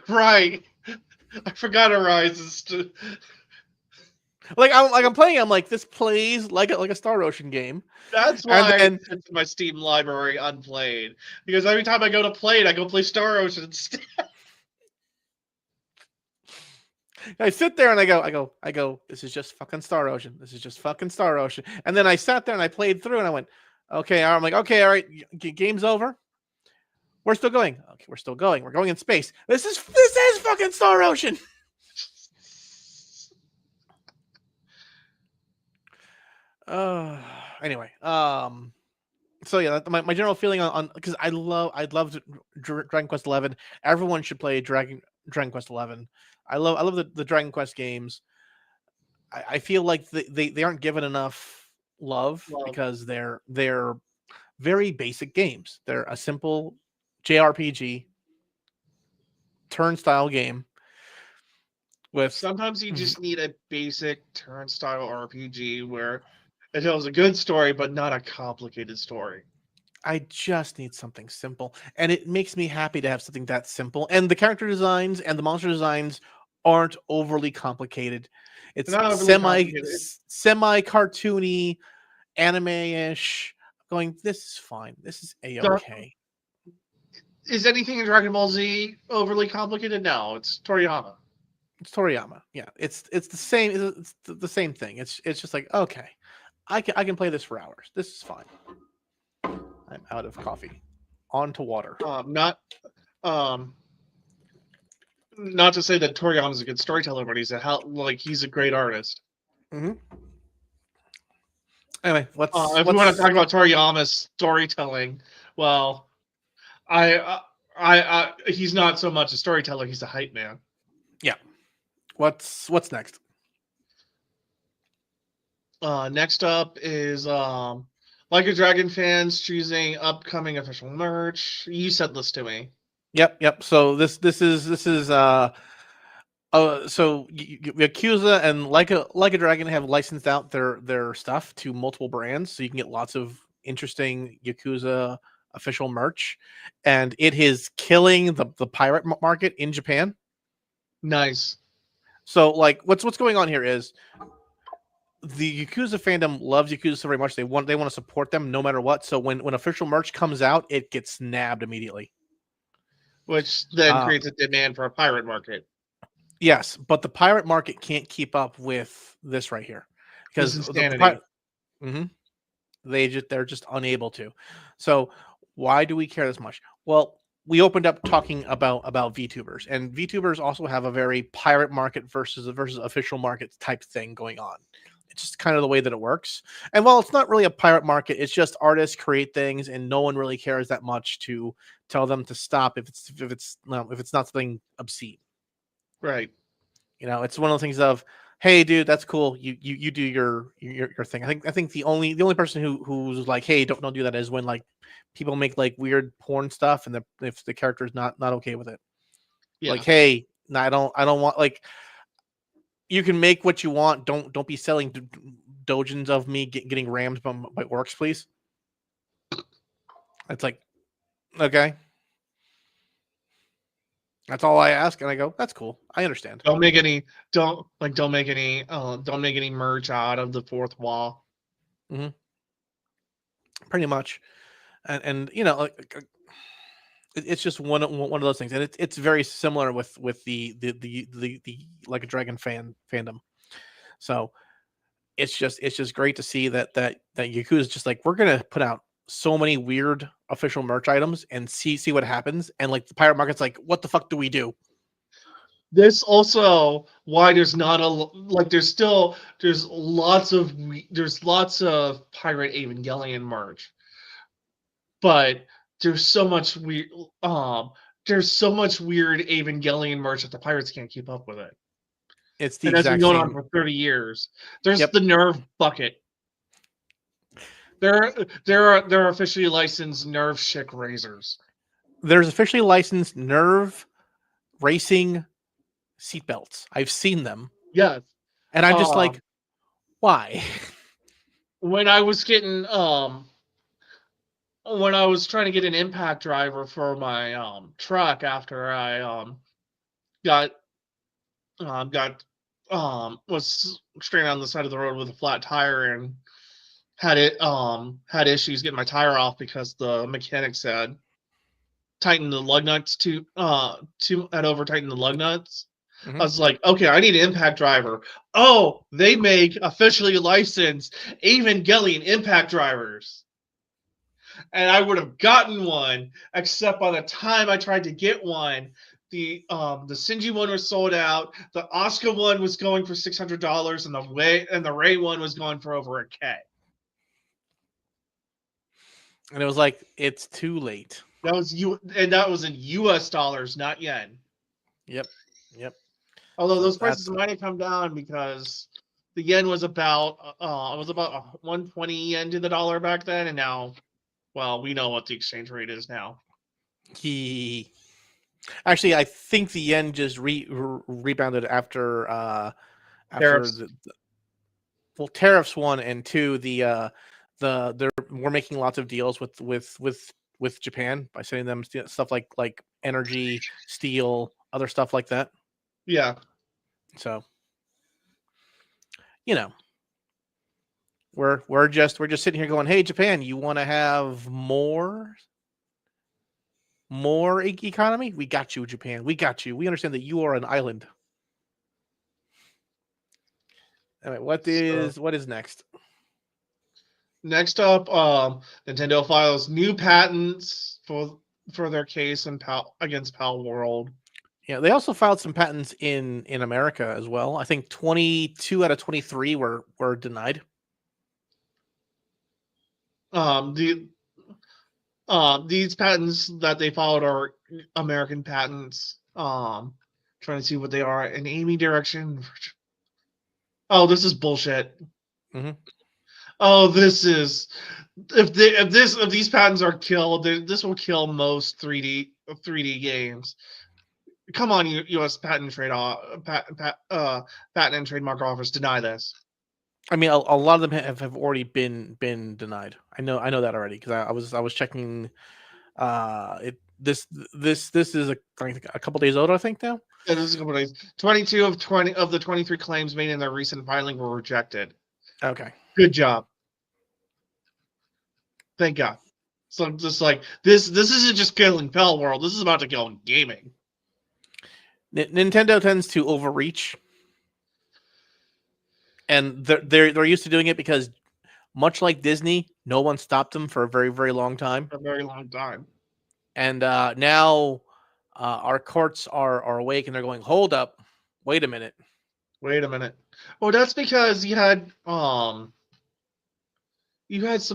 Speaker 3: Right. I forgot Arises.
Speaker 2: I'm playing. I'm like, this plays like a Star Ocean game.
Speaker 3: That's
Speaker 2: And
Speaker 3: why
Speaker 2: then
Speaker 3: it's in my Steam library unplayed. Because every time I go to play it, I go play Star Ocean instead.
Speaker 2: I sit there and I go, this is just fucking Star Ocean. This is just fucking Star Ocean. And then I sat there and I played through and I went, okay. I'm like, okay, all right, game's over. We're still going. Okay, we're still going. We're going in space. This is fucking Star Ocean. Anyway, so yeah, my general feeling on because I love Dragon Quest 11. Everyone should play Dragon Quest 11. I love the Dragon Quest games. I feel like they aren't given enough love because they're very basic games. They're a simple JRPG turn-style game with
Speaker 3: Sometimes you just need a basic turn-style RPG where it tells a good story, but not a complicated story.
Speaker 2: I just need something simple, and it makes me happy to have something that simple. And the character designs and the monster designs aren't overly complicated. It's
Speaker 3: Not overly complicated.
Speaker 2: semi cartoony, anime-ish. Going, this is fine. This is a-okay.
Speaker 3: Is anything in Dragon Ball Z overly complicated? No, it's Toriyama.
Speaker 2: It's Toriyama. Yeah, it's the same. It's the same thing. It's just like, okay, I can play this for hours. This is fine. I'm out of coffee. On to water.
Speaker 3: Not to say that Toriyama's a good storyteller, but he's a great artist.
Speaker 2: Mm-hmm. Anyway,
Speaker 3: if we want to talk about Toriyama's storytelling, well, he's not so much a storyteller; he's a hype man.
Speaker 2: Yeah. What's next?
Speaker 3: Next up is Like a Dragon fans choosing upcoming official merch. You said this to me.
Speaker 2: Yep. So this is so Yakuza and Like a Dragon have licensed out their stuff to multiple brands, so you can get lots of interesting Yakuza official merch, and it is killing the pirate market in Japan.
Speaker 3: Nice.
Speaker 2: So like what's going on here is the Yakuza fandom loves Yakuza so very much they want to support them no matter what. So when official merch comes out, it gets nabbed immediately.
Speaker 3: Which then creates a demand for a pirate market.
Speaker 2: Yes, but the pirate market can't keep up with this right here because they're just unable to. So why do we care this much? Well, we opened up talking about VTubers, and VTubers also have a very pirate market versus official market type thing going on. It's just kind of the way that it works. And while it's not really a pirate market, it's just artists create things, and no one really cares that much to tell them to stop if it's not something obscene.
Speaker 3: Right.
Speaker 2: You know, it's one of the things of, hey, dude, that's cool. You do your thing. I think the only person who's like, hey, don't do that is when like people make like weird porn stuff, and if the character is not okay with it. Yeah. Like, hey, no, I don't want, like, you can make what you want. Don't be selling dojins of me getting rammed by orcs, please. It's like, okay. That's all I ask, and I go, that's cool. I understand.
Speaker 3: Don't make any merch out of the fourth wall.
Speaker 2: Mm-hmm. Pretty much, and you know, it's just one of those things, and it's very similar with the Like a Dragon fandom. So it's just great to see that Yakuza is just like, we're gonna put out so many weird official merch items and see what happens, and like the pirate market's like, what the fuck do we do?
Speaker 3: This also why there's not there's lots of Pirate Evangelion merch, but there's so much weird Evangelion merch that the pirates can't keep up with it.
Speaker 2: It's the
Speaker 3: and that's been
Speaker 2: exact
Speaker 3: going on
Speaker 2: same.
Speaker 3: for 30 years. There's
Speaker 2: Yep.
Speaker 3: the Nerve bucket. There are officially licensed Nerve Chick razors.
Speaker 2: There's officially licensed Nerve racing seatbelts. I've seen them,
Speaker 3: Yes.
Speaker 2: and I'm just like, why?
Speaker 3: When I was getting when I was trying to get an impact driver for my truck after I got was straight on the side of the road with a flat tire and had issues getting my tire off because the mechanic said tighten the lug nuts had over tightened the lug nuts. I was like, okay, I need an impact driver. Oh, they make officially licensed Evangelion impact drivers. And I would have gotten one, except by the time I tried to get one, the Shinji one was sold out. The Oscar one was going for $600, and the Ray one was going for over $1,000.
Speaker 2: And it was like, it's too late.
Speaker 3: That was in US dollars, not yen.
Speaker 2: Yep.
Speaker 3: Although
Speaker 2: So
Speaker 3: those prices might have come down because the yen was about 120 yen to the dollar back then, and now, well, we know what the exchange rate is now.
Speaker 2: Actually, I think the yen just rebounded after
Speaker 3: Tariffs.
Speaker 2: Tariffs 1 and 2. We're making lots of deals with Japan by sending them stuff like energy, steel, other stuff like that.
Speaker 3: Yeah.
Speaker 2: So, we're just sitting here going, hey, Japan, you want to have more economy? We got you, Japan. We got you. We understand that you are an island. All right, what is next?
Speaker 3: Next up, Nintendo files new patents for their case against Pal World.
Speaker 2: Yeah, they also filed some patents in America as well. I think 22 out of 23 were denied.
Speaker 3: These patents that they filed are American patents. Trying to see what they are in aiming direction. Oh, this is bullshit.
Speaker 2: Mm-hmm.
Speaker 3: Oh, this is if these patents are killed, this will kill most 3D games. Come on, U.S. Patent and Trademark Office, deny this.
Speaker 2: I mean, a lot of them have already been denied. I know that already because I was checking. This is a couple days old, I think now.
Speaker 3: Yeah, this is a couple days. 22 of the 23 claims made in their recent filing were rejected.
Speaker 2: Okay.
Speaker 3: Good job. Thank God. So just like this isn't just killing Pal World. This is about to kill gaming.
Speaker 2: Nintendo tends to overreach, and they're used to doing it because, much like Disney, no one stopped them for a very, very long time.
Speaker 3: For a very long time.
Speaker 2: And now our courts are awake and they're going, hold up, wait a minute.
Speaker 3: Well, that's because you had some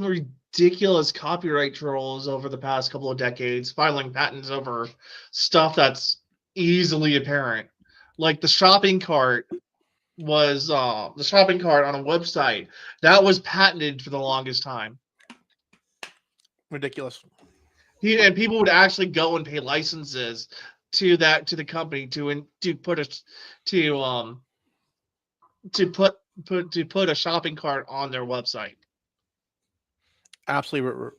Speaker 3: ridiculous copyright trolls over the past couple of decades filing patents over stuff that's easily apparent. Like the shopping cart was the shopping cart on a website that was patented for the longest time.
Speaker 2: Ridiculous.
Speaker 3: And people would actually go and pay licenses to the company to put a shopping cart on their website.
Speaker 2: Absolutely.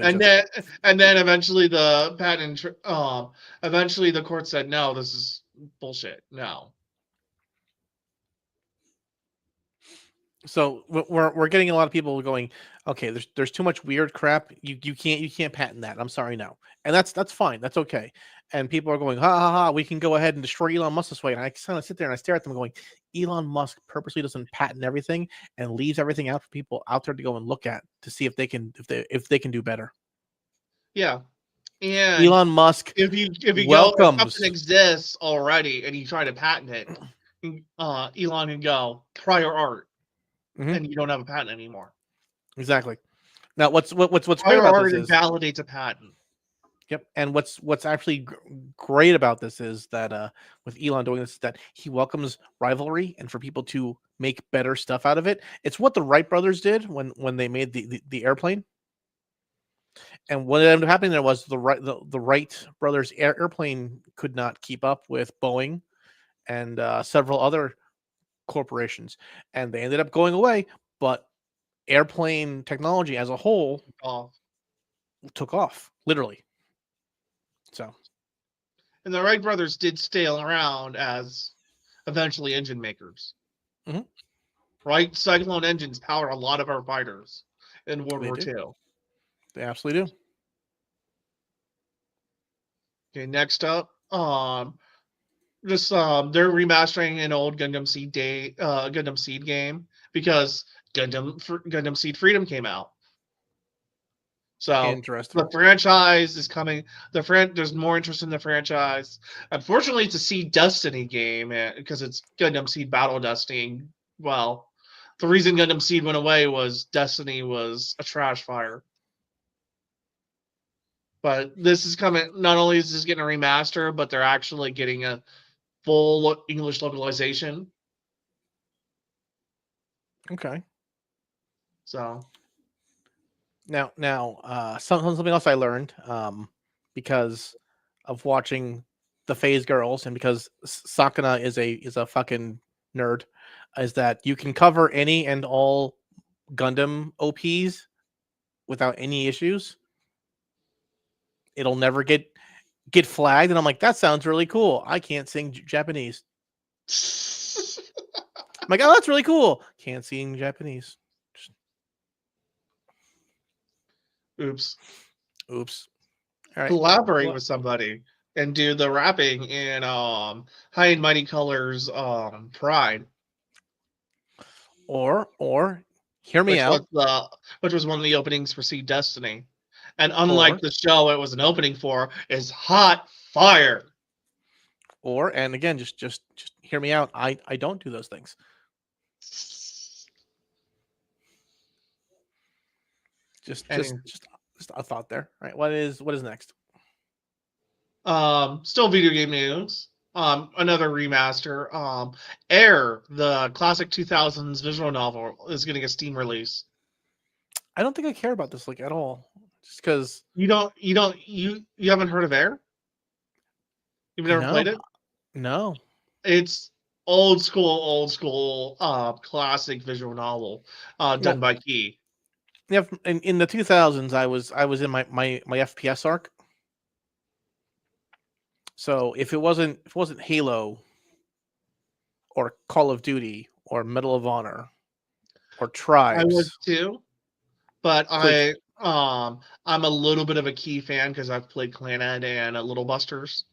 Speaker 3: And then eventually the court said, no, this is bullshit. No.
Speaker 2: So we're getting a lot of people going, okay, there's too much weird crap. You can't patent that. I'm sorry, no. And that's fine. That's okay. And people are going, ha ha ha, we can go ahead and destroy Elon Musk this way. And I kind of sit there and I stare at them going, Elon Musk purposely doesn't patent everything and leaves everything out for people out there to go and look at to see if they can do better.
Speaker 3: Yeah. And
Speaker 2: Elon Musk,
Speaker 3: if you
Speaker 2: welcomes.
Speaker 3: If something exists already and you try to patent it, Elon can go prior art. Mm-hmm. And you don't have a patent anymore.
Speaker 2: Exactly. Now, what's great
Speaker 3: prior
Speaker 2: about
Speaker 3: art
Speaker 2: this is
Speaker 3: validates a patent.
Speaker 2: Yep. And what's actually great about this is that with Elon doing this, that he welcomes rivalry and for people to make better stuff out of it. It's what the Wright brothers did when they made the airplane. And what ended up happening there was the Wright brothers airplane could not keep up with Boeing and several other corporations, and they ended up going away. But airplane technology as a whole took off, literally. So,
Speaker 3: and the Wright brothers did stay around as eventually engine makers.
Speaker 2: Mhm.
Speaker 3: Wright Cyclone engines powered a lot of our fighters in World War II.
Speaker 2: They absolutely do.
Speaker 3: Okay, next up, they're remastering an old Gundam Seed game because Gundam Seed Freedom came out. So
Speaker 2: Interesting.
Speaker 3: the franchise is coming. There's more interest in the franchise. Unfortunately, it's a Seed Destiny game because it's Gundam Seed Battle Destiny. Well, the reason Gundam Seed went away was Destiny was a trash fire. But this is coming. Not only is this getting a remaster, but they're actually getting a full English localization.
Speaker 2: Okay.
Speaker 3: So
Speaker 2: now, something else I learned because of watching the Phase Girls and because Sakana is a fucking nerd, is that you can cover any and all Gundam OPs without any issues. It'll never get flagged, and I'm like, that sounds really cool. I can't sing Japanese. I'm like, oh, that's really cool. Can't sing Japanese.
Speaker 3: oops.
Speaker 2: All right.
Speaker 3: Collaborate with somebody and do the rapping in High and Mighty Colors Pride.
Speaker 2: Or hear me out.
Speaker 3: Which was one of the openings for Seed Destiny. And unlike the show it was an opening for, is hot fire.
Speaker 2: And again, just hear me out. I don't do those things. Just a thought there. All right. What is next?
Speaker 3: Still video game news. Another remaster. Air, the classic 2000s visual novel, is getting a Steam release.
Speaker 2: I don't think I care about this like at all. Just because
Speaker 3: you haven't heard of Air? You've never played it?
Speaker 2: No.
Speaker 3: It's old school classic visual novel done by Key.
Speaker 2: Yeah, in the 2000s I was in my FPS arc. So if it wasn't Halo or Call of Duty or Medal of Honor or Tribes,
Speaker 3: I was too, but I'm a little bit of a Key fan because I've played Clannad and Little Busters.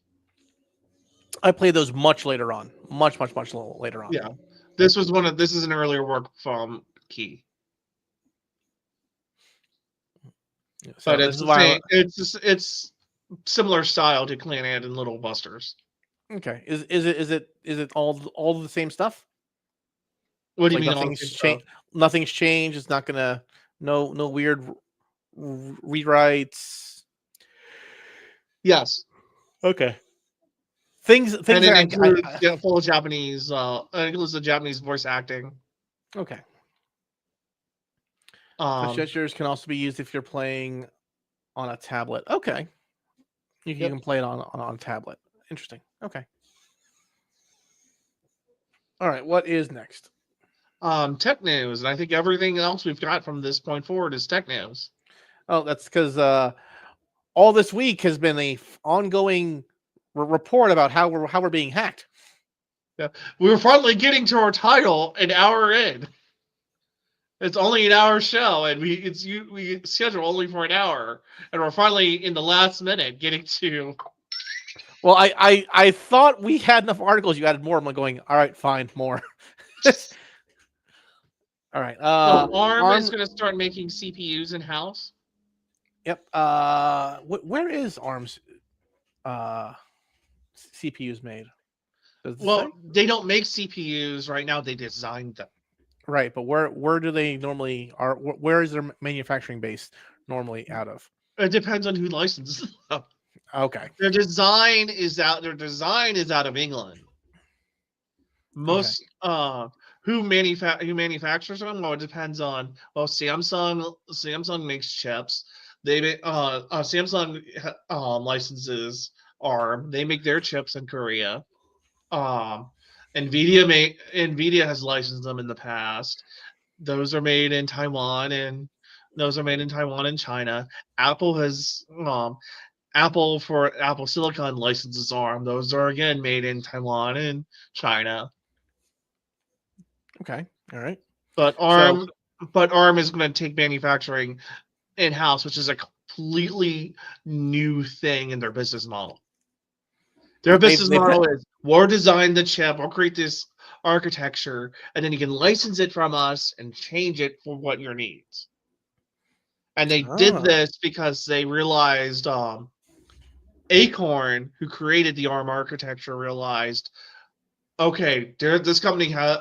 Speaker 2: I played those much later on, much later on.
Speaker 3: Yeah, this is an earlier work from Key. So but it's similar style to Clannad and Little Busters.
Speaker 2: Okay, is it all the same stuff?
Speaker 3: What do you mean?
Speaker 2: Nothing's changed. It's not gonna no weird rewrites.
Speaker 3: Yes.
Speaker 2: Okay. Things
Speaker 3: and it includes full Japanese. It includes the Japanese voice acting.
Speaker 2: Okay. Touch gestures can also be used if you're playing on a tablet. Okay. You can play it on a tablet. Interesting. Okay. All right. What is next?
Speaker 3: Tech news, and I think everything else we've got from this point forward is tech news.
Speaker 2: Oh, that's because all this week has been a ongoing report about how we're being hacked.
Speaker 3: Yeah, we were finally getting to our title an hour in. It's only an hour show, and we schedule only for an hour, and we're finally in the last minute getting to.
Speaker 2: Well, I thought we had enough articles. You added more. I'm going. All right, fine, more. All right.
Speaker 3: ARM is going to start making CPUs in house.
Speaker 2: Yep. Where is ARM's CPUs made?
Speaker 3: They don't make CPUs right now. They designed them.
Speaker 2: Right, but where do they normally where is their manufacturing base normally out of?
Speaker 3: It depends on who licenses them.
Speaker 2: Okay.
Speaker 3: Their design is out of England. Most who manufactures them? Well, it depends on. Well, Samsung makes chips. Samsung licenses ARM. They make their chips in Korea. Nvidia has licensed them in the past. Those are made in Taiwan and China. Apple has Apple Silicon licenses ARM. Those are again made in Taiwan and China.
Speaker 2: Okay. All right.
Speaker 3: But
Speaker 2: So
Speaker 3: ARM is going to take manufacturing in house, which is a completely new thing in their business model. Their business model is we'll design the chip, we'll create this architecture, and then you can license it from us and change it for what your needs. And they did this because they realized Acorn, who created the ARM architecture, realized, okay, this company has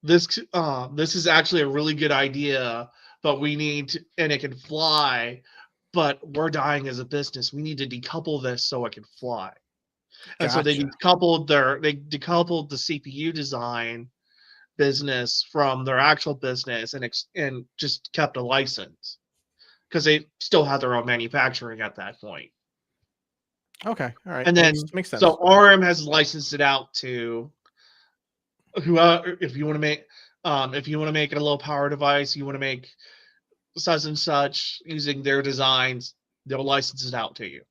Speaker 3: this is actually a really good idea, but and it can fly, but we're dying as a business. We need to decouple this so it can fly. And so they decoupled the CPU design business from their actual business and just kept a license because they still had their own manufacturing at that point.
Speaker 2: Okay, all right,
Speaker 3: And then
Speaker 2: makes sense.
Speaker 3: So ARM has licensed it out to if you want to make a low power device, you want to make such and such using their designs, they'll license it out to you.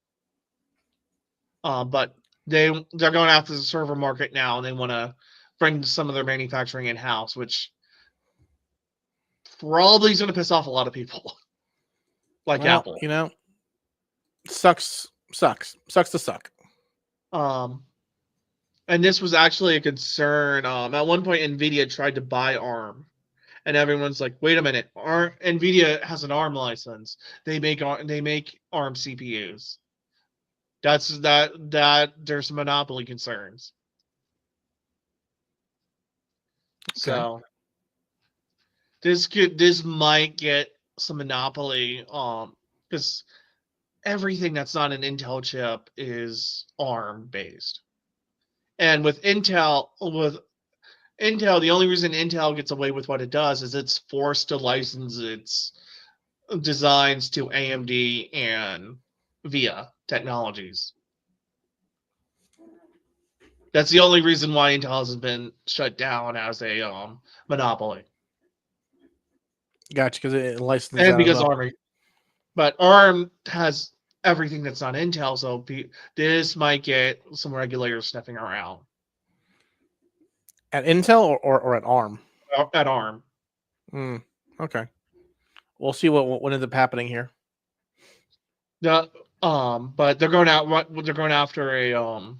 Speaker 3: But they're going after the server market now, and they want to bring some of their manufacturing in house, which probably is going to piss off a lot of people, like Apple.
Speaker 2: Sucks to suck.
Speaker 3: And this was actually a concern. At one point, Nvidia tried to buy ARM, and everyone's like, "Wait a minute, Nvidia has an ARM license. They make ARM CPUs. That there's monopoly concerns."
Speaker 2: Okay.
Speaker 3: So this might get some monopoly because everything that's not an Intel chip is ARM based. And with Intel, the only reason Intel gets away with what it does is it's forced to license its designs to AMD and VIA technologies. That's the only reason why Intel hasn't been shut down as a monopoly.
Speaker 2: Gotcha, because it licenses
Speaker 3: And
Speaker 2: out
Speaker 3: because
Speaker 2: as well.
Speaker 3: But ARM has everything that's not Intel, so this might get some regulators sniffing around.
Speaker 2: At Intel or at ARM?
Speaker 3: At ARM.
Speaker 2: Okay. We'll see what ends up happening here.
Speaker 3: But they're going after a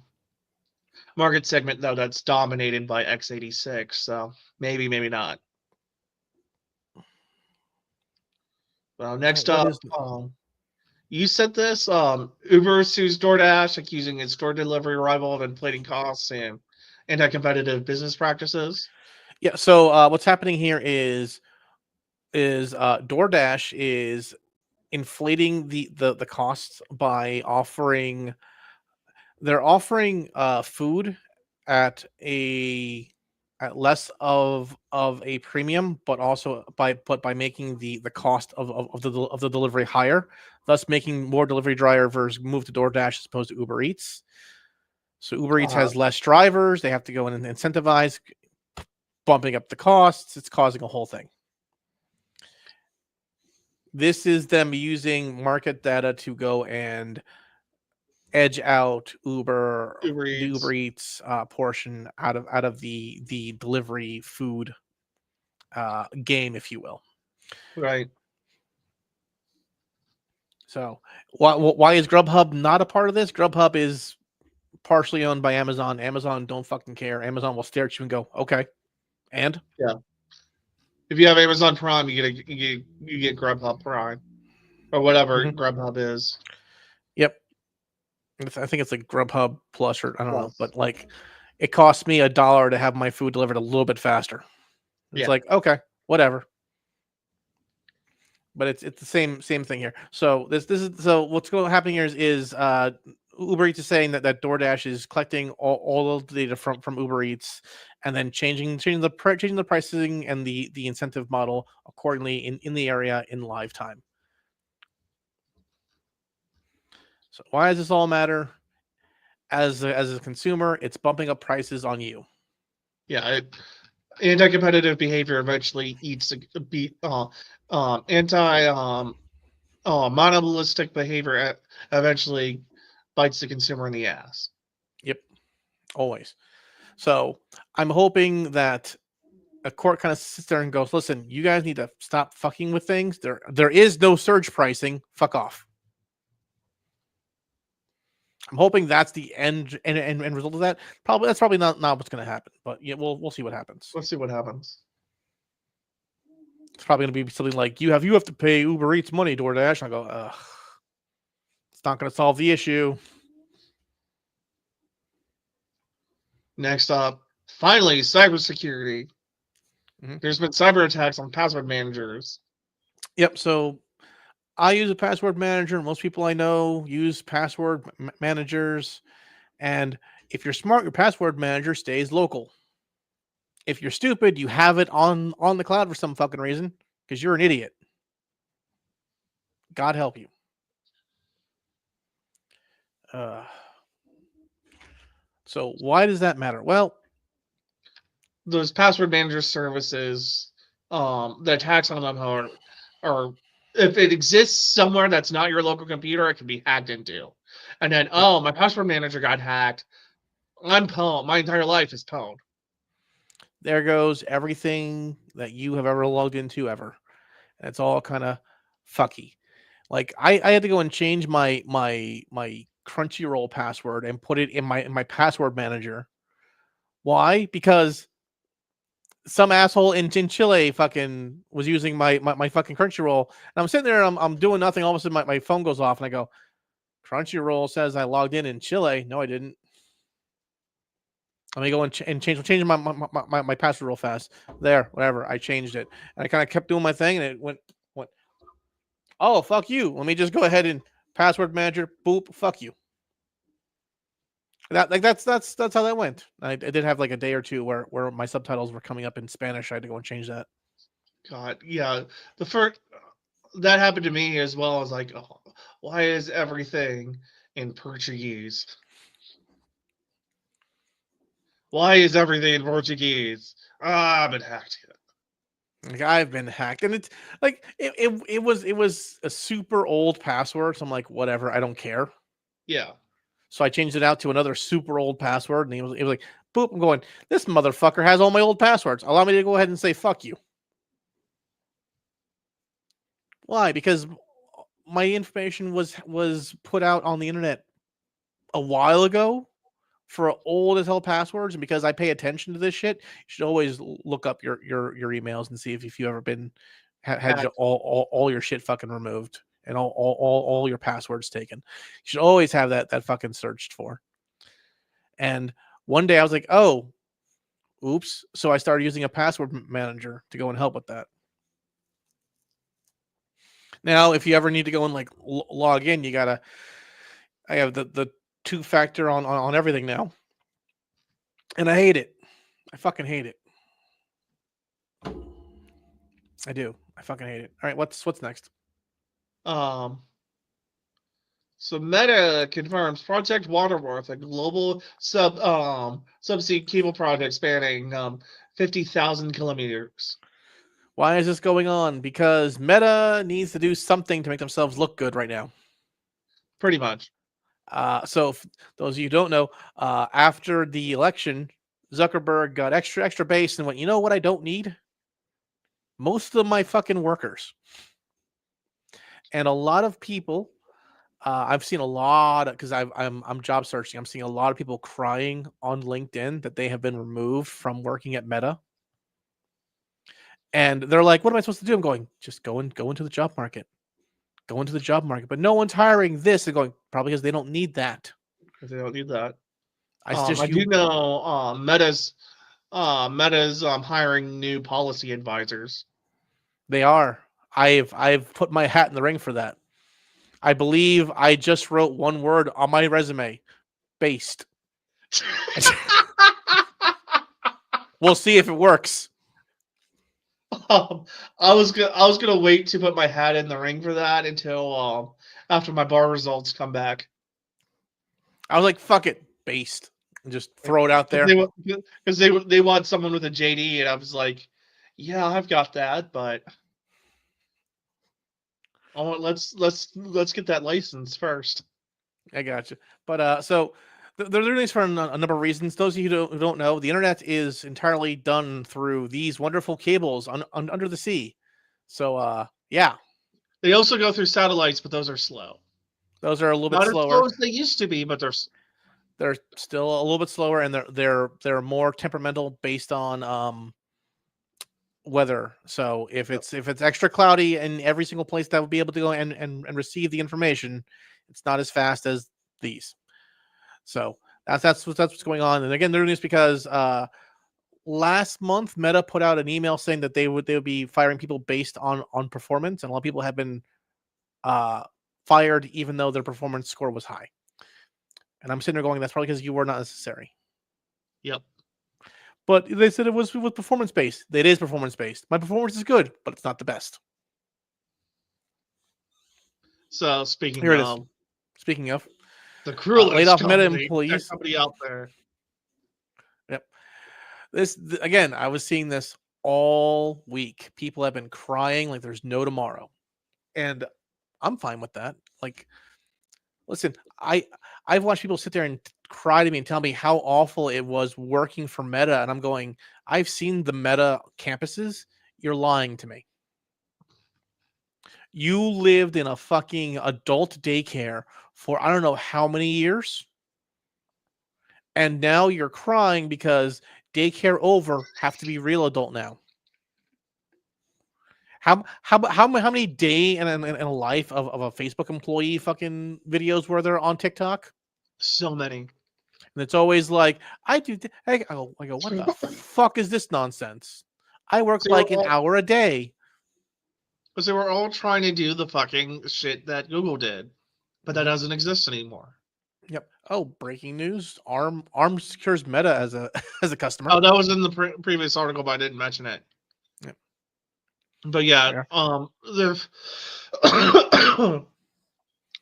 Speaker 3: market segment though that's dominated by x86, so maybe not. Well, next up, you said this. Uber sues DoorDash, accusing its store delivery rival of inflating costs and anti-competitive business practices.
Speaker 2: Yeah. So what's happening here is DoorDash is inflating the costs by offering food at less of a premium, but also by making the cost of the delivery higher, thus making more delivery drivers move to DoorDash as opposed to Uber Eats. So Uber Eats has less drivers; they have to go in and incentivize, bumping up the costs. It's causing a whole thing. This is them using market data to go and edge out Uber Eats portion out of the delivery food game, if you will.
Speaker 3: Right.
Speaker 2: So why is Grubhub not a part of this? Grubhub is partially owned by Amazon. Amazon don't fucking care. Amazon will stare at you and go, okay. And
Speaker 3: yeah, if you have Amazon Prime, you get Grubhub Prime or whatever Grubhub is.
Speaker 2: Yep. I think it's like Grubhub Plus, or I don't know, but like it costs me $1 to have my food delivered a little bit faster. It's like, okay, whatever. but it's the same thing here. So this is what's going happening here is Uber Eats is saying that DoorDash is collecting all of the data from Uber Eats and then changing the pricing and the incentive model accordingly in the area in live time. So why does this all matter? As a consumer, it's bumping up prices on you.
Speaker 3: Yeah, anti-competitive behavior eventually eats monopolistic behavior eventually bites the consumer in the ass.
Speaker 2: Yep, always. So I'm hoping that a court kind of sits there and goes, "Listen, you guys need to stop fucking with things. There is no surge pricing. Fuck off." I'm hoping that's the end and result of that. That's probably not what's going to happen, but yeah, we'll see what happens.
Speaker 3: Let's see what happens.
Speaker 2: It's probably going to be something like you have to pay Uber Eats money, DoorDash. And I go, ugh, it's not going to solve the issue.
Speaker 3: Next up, finally, cybersecurity. Mm-hmm. There's been cyber attacks on password managers.
Speaker 2: Yep. So I use a password manager. Most people I know use password managers. And if you're smart, your password manager stays local. If you're stupid, you have it on the cloud for some fucking reason because you're an idiot. God help you. So why does that matter? Well,
Speaker 3: those password manager services, the attacks on them are if it exists somewhere that's not your local computer, it can be hacked into. And then, my password manager got hacked. I'm pwned. My entire life is pwned.
Speaker 2: There goes everything that you have ever logged into ever. It's all kind of fucky. Like I had to go and change my Crunchyroll password and put it in my password manager. Why? Because some asshole in Chile fucking was using my fucking Crunchyroll. And I'm sitting there and I'm doing nothing. All of a sudden my phone goes off and I go, Crunchyroll says I logged in Chile. No, I didn't. Let me go and change my password real fast. There, whatever. I changed it. And I kind of kept doing my thing and it went, oh, fuck you. Let me just go ahead and password manager, boop, fuck you. That's how that went. I did have like a day or two where my subtitles were coming up in Spanish. I had to go and change that.
Speaker 3: God, yeah. The first that happened to me as well. I was like, oh, why is everything in Portuguese? Why is everything in Portuguese? I've been hacked.
Speaker 2: Like I've been hacked, and it's like it was a super old password. So I'm like, whatever, I don't care.
Speaker 3: Yeah.
Speaker 2: So I changed it out to another super old password, and it was like, boop. I'm going, this motherfucker has all my old passwords. Allow me to go ahead and say fuck you. Why? Because my information was put out on the internet a while ago for old as hell passwords, and because I pay attention to this shit, you should always look up your emails and see if you ever been had all your shit fucking removed and all your passwords taken. You should always have that fucking searched for. And one day I was like, oh, oops. So I started using a password manager to go and help with that. Now, if you ever need to go and like log in, I have the two-factor on everything now. And I hate it. I fucking hate it. I do. I fucking hate it. All right, what's next?
Speaker 3: So Meta confirms Project Waterworth, a global subsea cable project spanning 50,000 kilometers.
Speaker 2: Why is this going on? Because Meta needs to do something to make themselves look good right now.
Speaker 3: Pretty much.
Speaker 2: So those of you who don't know, after the election, Zuckerberg got extra base and went, you know what I don't need? Most of my fucking workers. And a lot of people, I've seen a lot because I'm job searching. I'm seeing a lot of people crying on LinkedIn that they have been removed from working at Meta. And they're like, what am I supposed to do? I'm going, just go into the job market. Go into the job market. But no one's hiring this. They're going, probably because they don't need that.
Speaker 3: Because they don't need that.
Speaker 2: I
Speaker 3: do know Meta's hiring new policy advisors.
Speaker 2: They are. I've put my hat in the ring for that. I believe I just wrote one word on my resume: based. We'll see if it works.
Speaker 3: I was gonna wait to put my hat in the ring for that until after my bar results come back.
Speaker 2: I was like, fuck it, based, and just throw it out there.
Speaker 3: Because they want someone with a JD, and I was like, yeah, I've got that, but let's get that license first.
Speaker 2: I got you. But so they're doing this for a number of reasons. Those of you who don't know, the internet is entirely done through these wonderful cables under the sea. So yeah,
Speaker 3: They also go through satellites, but those are slow.
Speaker 2: those are a little bit
Speaker 3: Not as
Speaker 2: slower.
Speaker 3: slow as they used to be, but
Speaker 2: They're still a little bit slower, and they're more temperamental based on weather. So if it's extra cloudy in every single place that would be able to go and receive the information, it's not as fast as these. So that's what's going on. And again, they're doing this because last month Meta put out an email saying that they would be firing people based on performance, and a lot of people have been fired even though their performance score was high. And I'm sitting there going, that's probably because you were not necessary.
Speaker 3: Yep.
Speaker 2: But they said it was performance based. It is performance based. My performance is good, but it's not the best.
Speaker 3: So speaking
Speaker 2: Here it is.
Speaker 3: of
Speaker 2: Speaking of
Speaker 3: the cruelest
Speaker 2: laid off Meta
Speaker 3: company,
Speaker 2: employees.
Speaker 3: somebody out there.
Speaker 2: Yep. Again, I was seeing this all week. People have been crying like there's no tomorrow, and I'm fine with that. Like, listen, I've watched people sit there and cry to me and tell me how awful it was working for Meta, and I'm going, I've seen the Meta campuses. You're lying to me. You lived in a fucking adult daycare for I don't know how many years, and now you're crying because daycare over, have to be real adult now. How many day in a life of a Facebook employee fucking videos were there on TikTok?
Speaker 3: So many.
Speaker 2: And it's always like, I go, what the fuck is this nonsense? I work like an hour a day.
Speaker 3: Because they were all trying to do the fucking shit that Google did, but that doesn't exist anymore.
Speaker 2: Yep. Oh, breaking news: ARM secures Meta as a as a customer.
Speaker 3: Oh, that was in the previous article, but I didn't mention it.
Speaker 2: Yep.
Speaker 3: But yeah, the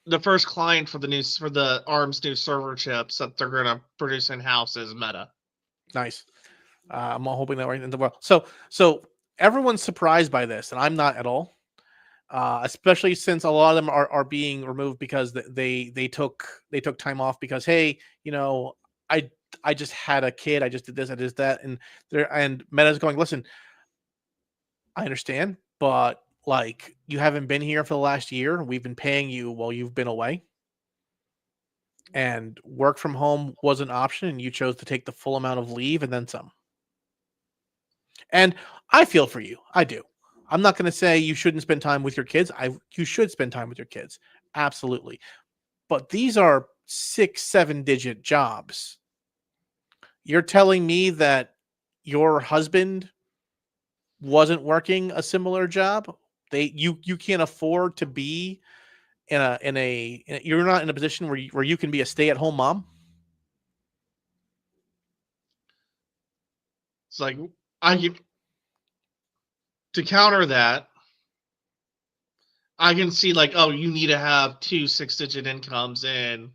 Speaker 3: the first client for the ARM's new server chips that they're going to produce in house is Meta.
Speaker 2: Nice. I'm all hoping that right in the world. So everyone's surprised by this, and I'm not at all. Especially since a lot of them are being removed because they took time off because, hey, you know, I just had a kid, I just did this, I did that, and Meta's going, listen, I understand, but like, you haven't been here for the last year. We've been paying you while you've been away, and work from home was an option, and you chose to take the full amount of leave and then some. And I feel for you. I do. I'm not going to say you shouldn't spend time with your kids. You should spend time with your kids. Absolutely. But these are 6-7 digit jobs. You're telling me that your husband wasn't working a similar job? You can't afford to be you're not in a position where you can be a stay-at-home mom?
Speaker 3: It's like to counter that, I can see like, oh, you need to have 2 6-digit incomes in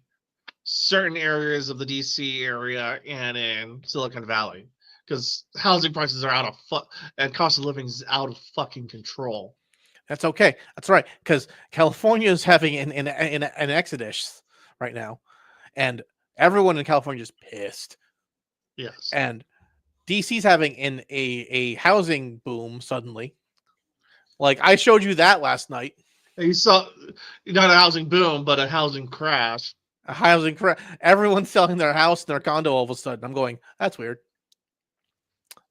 Speaker 3: certain areas of the DC area and in Silicon Valley, because housing prices are out of and cost of living is out of fucking control.
Speaker 2: That's okay. That's right, because California is having an exodus right now, and everyone in California is pissed.
Speaker 3: Yes,
Speaker 2: and DC's having a housing boom suddenly. Like, I showed you that last night.
Speaker 3: you saw not a housing boom, but a housing crash.
Speaker 2: A housing crash. Everyone's selling their house and their condo all of a sudden. I'm going, that's weird.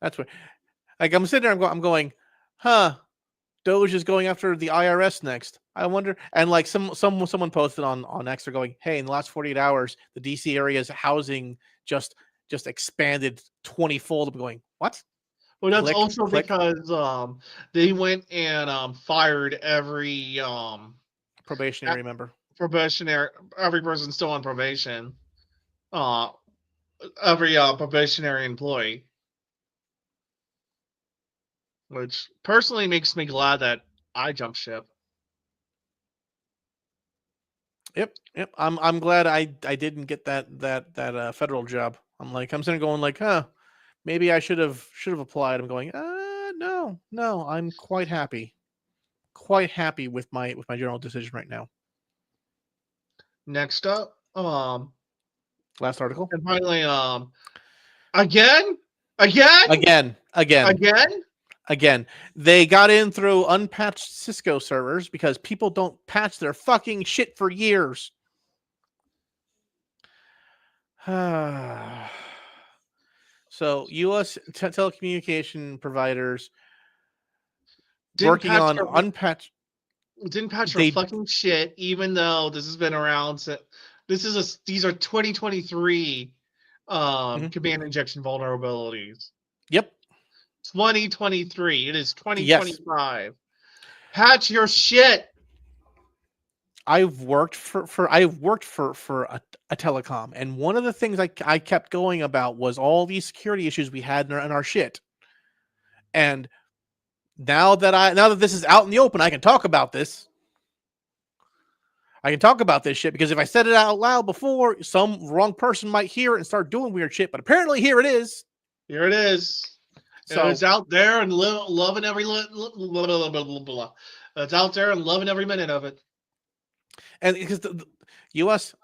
Speaker 2: That's weird. Like, I'm sitting there, I'm going, huh? Doge is going after the IRS next. I wonder. And like someone posted on X, they're going, hey, in the last 48 hours, the DC area's housing just expanded 20-fold. I'm going, what?
Speaker 3: Well, that's
Speaker 2: Click,
Speaker 3: also
Speaker 2: click.
Speaker 3: because they went and fired every
Speaker 2: Probationary member.
Speaker 3: probationary, every person still on probation, uh every probationary employee, which personally makes me glad that I jumped ship.
Speaker 2: Yep, yep. I'm glad I didn't get that federal job. I'm sitting going like, huh, maybe I should have applied. I'm going, no, I'm quite happy with my general decision right now.
Speaker 3: Next up,
Speaker 2: Last article.
Speaker 3: and finally, again, again,
Speaker 2: Again,
Speaker 3: again.
Speaker 2: again. They got in through unpatched Cisco servers because people don't patch their fucking shit for years. So, U.S. Telecommunication providers
Speaker 3: Didn't
Speaker 2: working
Speaker 3: patch
Speaker 2: on
Speaker 3: their
Speaker 2: unpatched.
Speaker 3: didn't patch their
Speaker 2: They
Speaker 3: fucking shit, even though this has been around. These are 2023
Speaker 2: Mhm.
Speaker 3: command injection vulnerabilities.
Speaker 2: Yep.
Speaker 3: 2023. It is
Speaker 2: Yes.
Speaker 3: 2025. Patch your shit.
Speaker 2: I've worked for a telecom, and one of the things I kept going about was all these security issues we had in our shit. And now that this is out in the open, I can talk about this. I can talk about this shit because if I said it out loud before, some wrong person might hear it and start doing weird shit. But apparently, here it is.
Speaker 3: Here it is. And
Speaker 2: So
Speaker 3: it's out there and loving every it's out there and loving every minute of it.
Speaker 2: and because the U.S.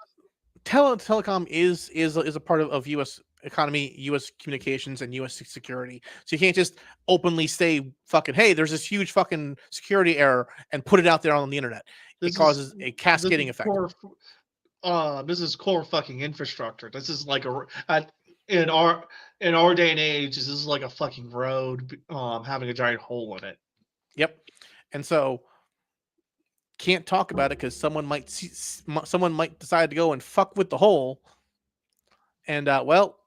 Speaker 2: Telecom is a part of U.S. economy, U.S. communications, and U.S. security. So you can't just openly say fucking, hey, there's this huge fucking security error and put it out there on the internet. It
Speaker 3: This is
Speaker 2: causes a
Speaker 3: this
Speaker 2: cascading
Speaker 3: is
Speaker 2: effect.
Speaker 3: core fucking infrastructure. This is like in our day and age, this is like a fucking road having a giant hole in it.
Speaker 2: Yep. And so can't talk about it because someone might decide to go and fuck with the hole. And well,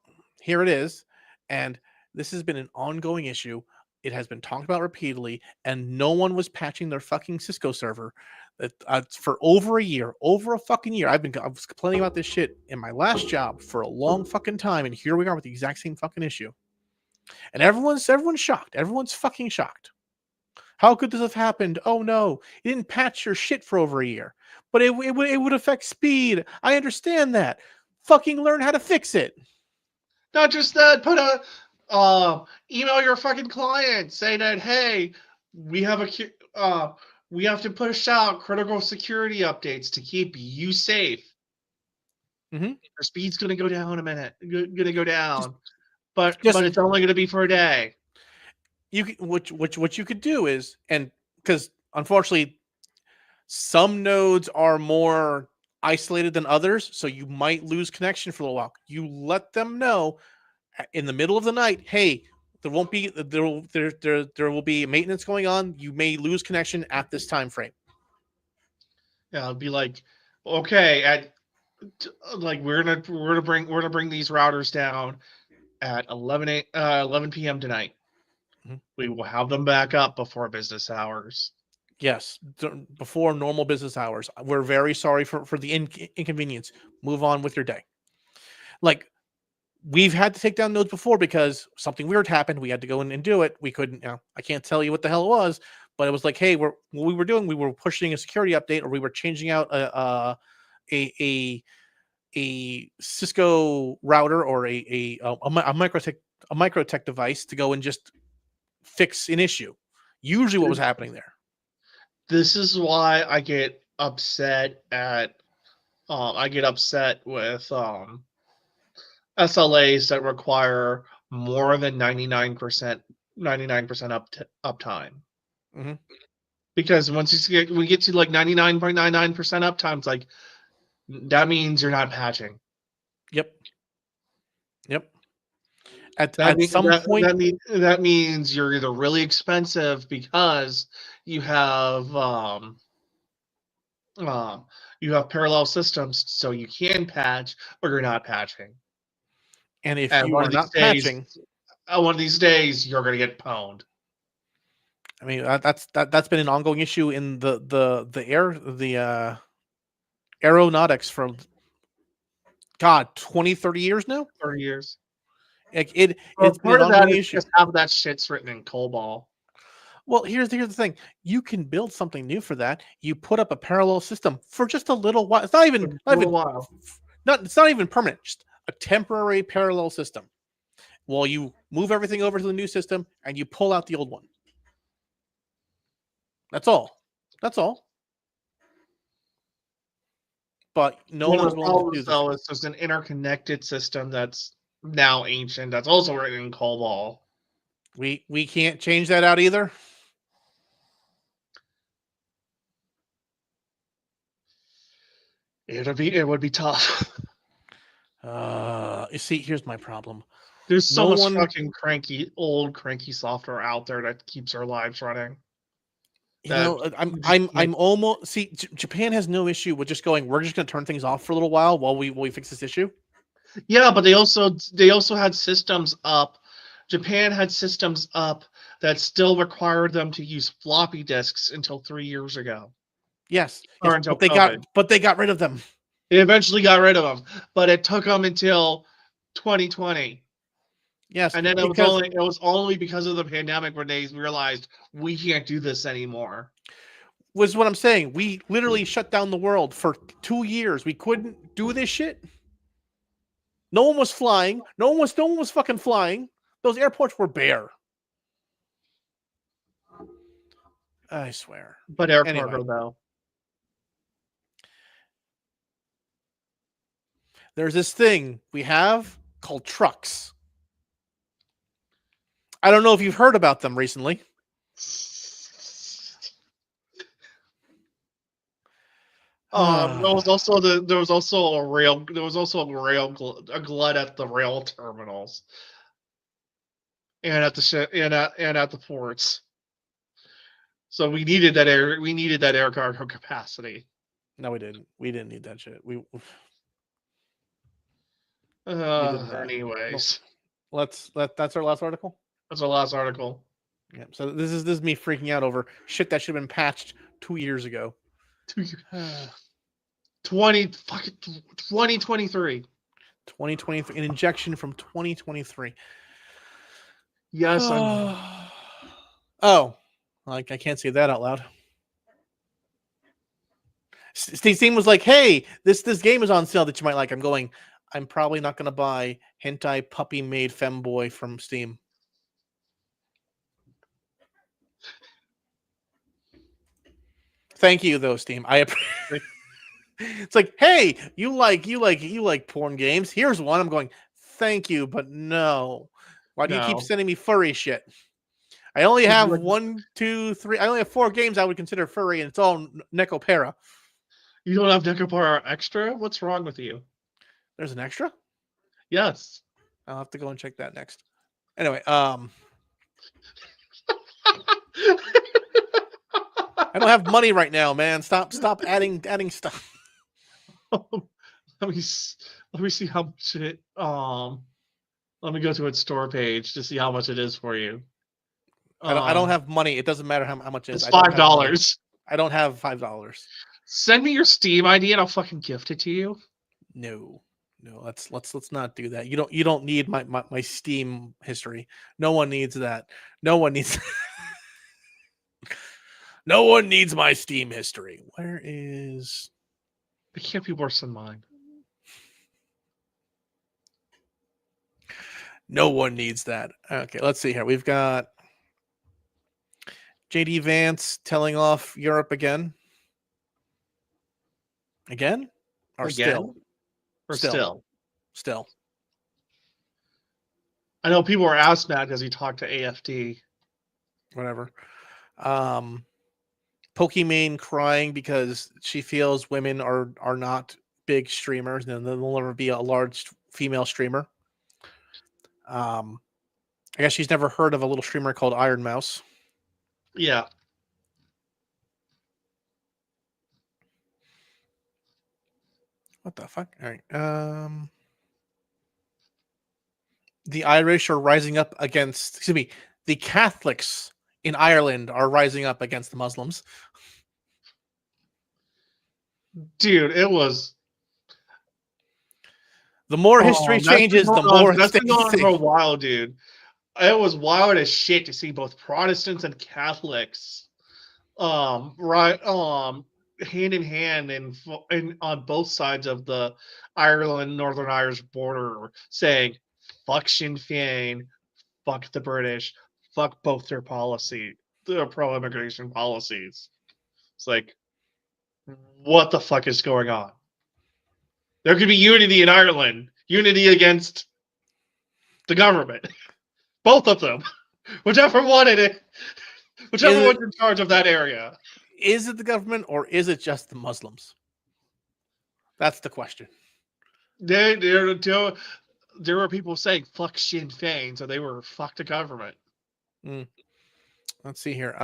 Speaker 2: here it is. And this has been an ongoing issue. It has been talked about repeatedly, and no one was patching their fucking Cisco server for over a year, over a fucking year. I was complaining about this shit in my last job for a long fucking time, and here we are with the exact same fucking issue. And everyone's shocked. Everyone's fucking shocked. How could this have happened? Oh no, you didn't patch your shit for over a year, but it would affect speed. I understand that. Fucking learn how to fix it.
Speaker 3: Not just that, put a email your fucking client, say that, hey, we have we have to push out critical security updates to keep you safe.
Speaker 2: Mm-hmm.
Speaker 3: Your speed's gonna go down a minute. Gonna go down,
Speaker 2: Just
Speaker 3: but it's only gonna be for a day.
Speaker 2: you what you could do is, and because unfortunately some nodes are more isolated than others, so you might lose connection for a little while. You let them know in the middle of the night, hey, there won't be there will be maintenance going on. You may lose connection at this time frame.
Speaker 3: Yeah, it'd be like, okay, at like we're gonna bring these routers down at 11 p.m. tonight.
Speaker 2: Mm-hmm.
Speaker 3: We will have them back up before business hours.
Speaker 2: Yes, before normal business hours. We're very sorry for the inconvenience. Move on with your day. Like, we've had to take down nodes before because something weird happened. We had to go in and do it. We couldn't. I can't tell you what the hell it was, but it was like, hey, what we were doing, we were pushing a security update, or we were changing out a Cisco router or a Microtech device to go and just fix an issue. Usually, what was happening there.
Speaker 3: This is why I get upset with SLAs that require more than 99% uptime.
Speaker 2: Mm-hmm.
Speaker 3: Because once we get to like 99.99% uptime, it's like that means you're not patching.
Speaker 2: Yep. At some point,
Speaker 3: that means you're either really expensive because you have parallel systems, so you can patch, or you're not patching.
Speaker 2: and if
Speaker 3: And
Speaker 2: you
Speaker 3: one
Speaker 2: are
Speaker 3: of these
Speaker 2: not
Speaker 3: days,
Speaker 2: patching,
Speaker 3: one of these days you're gonna get pwned.
Speaker 2: I mean, that's been an ongoing issue in the aeronautics for God 20, 30 years now.
Speaker 3: 30 years.
Speaker 2: Like
Speaker 3: Well,
Speaker 2: it's been
Speaker 3: part
Speaker 2: an
Speaker 3: of that
Speaker 2: ongoing
Speaker 3: is
Speaker 2: issue.
Speaker 3: because half of that shit's written in COBOL.
Speaker 2: Well, here's the thing: you can build something new for that. You put up a parallel system for just a little while. It's not
Speaker 3: For
Speaker 2: even
Speaker 3: a little while.
Speaker 2: it's not even permanent. Just a temporary parallel system. While you move everything over to the new system and you pull out the old one. That's all. That's all. But no
Speaker 3: One of
Speaker 2: one's
Speaker 3: the
Speaker 2: willing to do
Speaker 3: problems,
Speaker 2: this.
Speaker 3: though, is there's an interconnected system that's now ancient that's also written in COBOL.
Speaker 2: We can't change that out either.
Speaker 3: It would be tough.
Speaker 2: You see, here's my problem.
Speaker 3: There's so
Speaker 2: No
Speaker 3: much
Speaker 2: one,
Speaker 3: fucking cranky software out there that keeps our lives running.
Speaker 2: you
Speaker 3: That
Speaker 2: know,
Speaker 3: you just can't.
Speaker 2: I'm almost see. Japan has no issue with just going. We're just going to turn things off for a little while while we fix this issue.
Speaker 3: Yeah, but they also had systems up. Japan had systems up that still required them to use floppy disks until 3 years ago,
Speaker 2: Yes,
Speaker 3: or
Speaker 2: yes,
Speaker 3: until
Speaker 2: but
Speaker 3: COVID.
Speaker 2: they got rid of them.
Speaker 3: They eventually got rid of them, but it took them until 2020.
Speaker 2: Yes,
Speaker 3: And then
Speaker 2: because
Speaker 3: it was only because of the pandemic when they realized we can't do this anymore.
Speaker 2: was what I'm saying. We literally shut down the world for 2 years. We couldn't do this shit. No one was flying. No one was fucking flying. Those airports were bare. I swear.
Speaker 3: But air
Speaker 2: Anyway,
Speaker 3: cargo, though.
Speaker 2: there's this thing we have called trucks. I don't know if you've heard about them recently.
Speaker 3: There was also a glut at the rail terminals and at the ports. So we needed that air cargo capacity.
Speaker 2: No, we didn't. We didn't need that shit. We did not.
Speaker 3: Anyways,
Speaker 2: That's our last article.
Speaker 3: that's our last article.
Speaker 2: Yeah. So this is me freaking out over shit that should have been patched 2 years ago.
Speaker 3: 2023.
Speaker 2: 2023, an injection from 2023.
Speaker 3: Yes,
Speaker 2: Oh, like I can't say that out loud. Steam was like, "Hey, this game is on sale that you might like." I'm going. I'm probably not going to buy hentai puppy made femboy from Steam. Thank you, though, Steam. It's like, hey, you like porn games. Here's one. I'm going. Thank you, but no. Why do you keep
Speaker 3: No.
Speaker 2: sending me furry shit? I only have
Speaker 3: Like-
Speaker 2: 1, 2, 3. I only have 4 games I would consider furry, and it's all Necopara.
Speaker 3: You don't have Necopara Extra? What's wrong with you?
Speaker 2: There's an extra?
Speaker 3: Yes.
Speaker 2: I'll have to go and check that next. Anyway, I don't have money right now, man. Stop adding stuff.
Speaker 3: let me see how much it let me go to its store page to see how much it is for you.
Speaker 2: I don't have money. It doesn't matter how much it is.
Speaker 3: It's
Speaker 2: I don't have money.
Speaker 3: $5.
Speaker 2: I don't have $5.
Speaker 3: Send me your Steam ID and I'll fucking gift it to you.
Speaker 2: No. Let's not do that. You don't need my Steam history. No one needs that. No one needs No one needs my Steam history. Where is
Speaker 3: It can't be worse than mine.
Speaker 2: No one needs that. Okay, let's see here. We've got JD Vance telling off Europe again. Again? Or
Speaker 3: Again?
Speaker 2: still?
Speaker 3: Or
Speaker 2: Still.
Speaker 3: I know people were asked that because he talked to AFD.
Speaker 2: Whatever. Pokimane crying because she feels women are not big streamers and they'll never be a large female streamer. I guess she's never heard of a little streamer called Iron Mouse.
Speaker 3: Yeah.
Speaker 2: What the fuck? All right. the Irish are rising up against. Excuse me. The Catholics in Ireland are rising up against the Muslims.
Speaker 3: Dude, it was.
Speaker 2: The more history changes, the more it
Speaker 3: that's
Speaker 2: stays
Speaker 3: been
Speaker 2: the
Speaker 3: going on for a
Speaker 2: same.
Speaker 3: while, dude. It was wild as shit to see both Protestants and Catholics, right, hand in hand and on both sides of the Ireland Northern Irish border, saying "fuck Sinn Féin," "fuck the British," "fuck both their pro-immigration policies." It's like, what the fuck is going on? There could be unity in Ireland, unity against the government, both of them, whichever one it is, whichever one's in charge of that area.
Speaker 2: Is it the government or is it just the Muslims? That's the question.
Speaker 3: There were people saying "fuck Sinn Féin," so they were "fuck the government."
Speaker 2: Let's see here.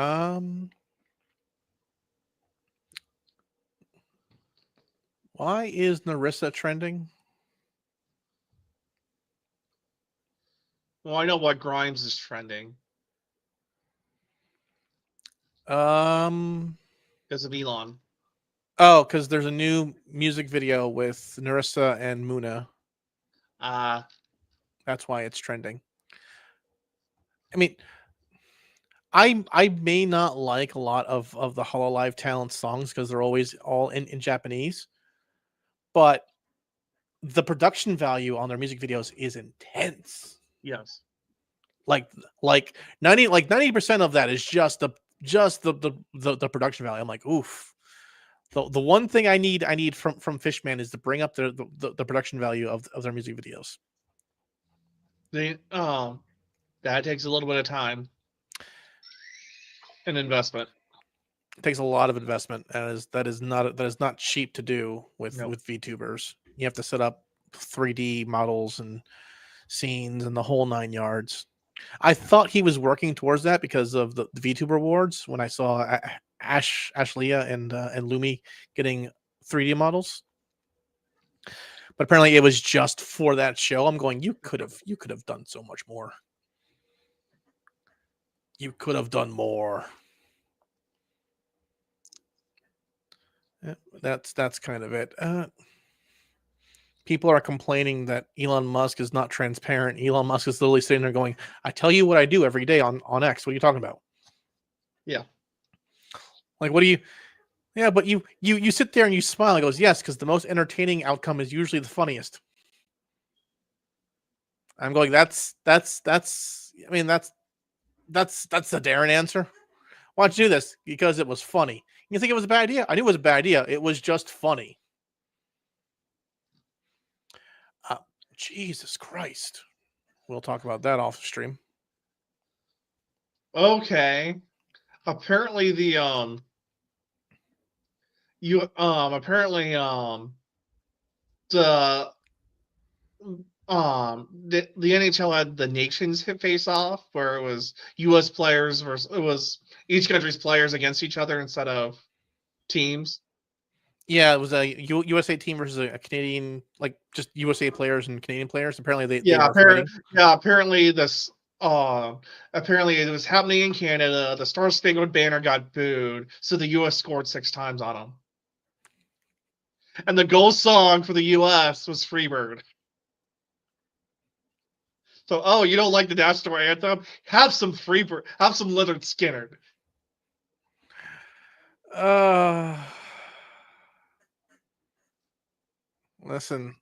Speaker 2: Why is Narissa trending?
Speaker 3: Well, I know what Grimes is trending
Speaker 2: Um.
Speaker 3: because of Elon.
Speaker 2: Oh, because there's a new music video with Narissa and Muna. That's why it's trending. I mean, I may not like a lot of the Hololive Talent songs because they're always all in Japanese, but the production value on their music videos is intense.
Speaker 3: Yes.
Speaker 2: Like 90% of that is just the production value. I'm like, oof. The one thing I need from Fishman is to bring up the production value of their music videos.
Speaker 3: That takes a little bit of time and investment.
Speaker 2: It takes a lot of investment, and that is not cheap to do with VTubers. You have to set up 3D models and scenes and the whole 9 yards. I thought he was working towards that because of the VTuber awards when I saw Ashleah and Lumi getting 3D models. But apparently it was just for that show. I'm going, you could have done so much more. You could have done more. That's kind of it. People are complaining that Elon Musk is not transparent. Elon Musk is literally sitting there going, I tell you what I do every day on X. What are you talking about?
Speaker 3: Yeah.
Speaker 2: Like, what do you... Yeah, but you sit there and you smile. He goes, yes, because the most entertaining outcome is usually the funniest. I'm going, that's a Darren answer. Why'd you do this? Because it was funny. You think it was a bad idea? I knew it was a bad idea. It was just funny. Jesus Christ. We'll talk about that off the stream.
Speaker 3: Okay. Apparently the the NHL had the nations hit face off where it was US players versus it was each country's players against each other instead of teams.
Speaker 2: Yeah, it was a USA team versus a Canadian, like just USA players and Canadian players. Apparently they
Speaker 3: apparently this apparently it was happening in Canada. The Star Spangled Banner got booed, so the US scored 6 times on them. And the goal song for the US was Freebird. So, you don't like the national anthem? Have some Freebird. Have some Lynyrd Skynyrd.
Speaker 2: Listen.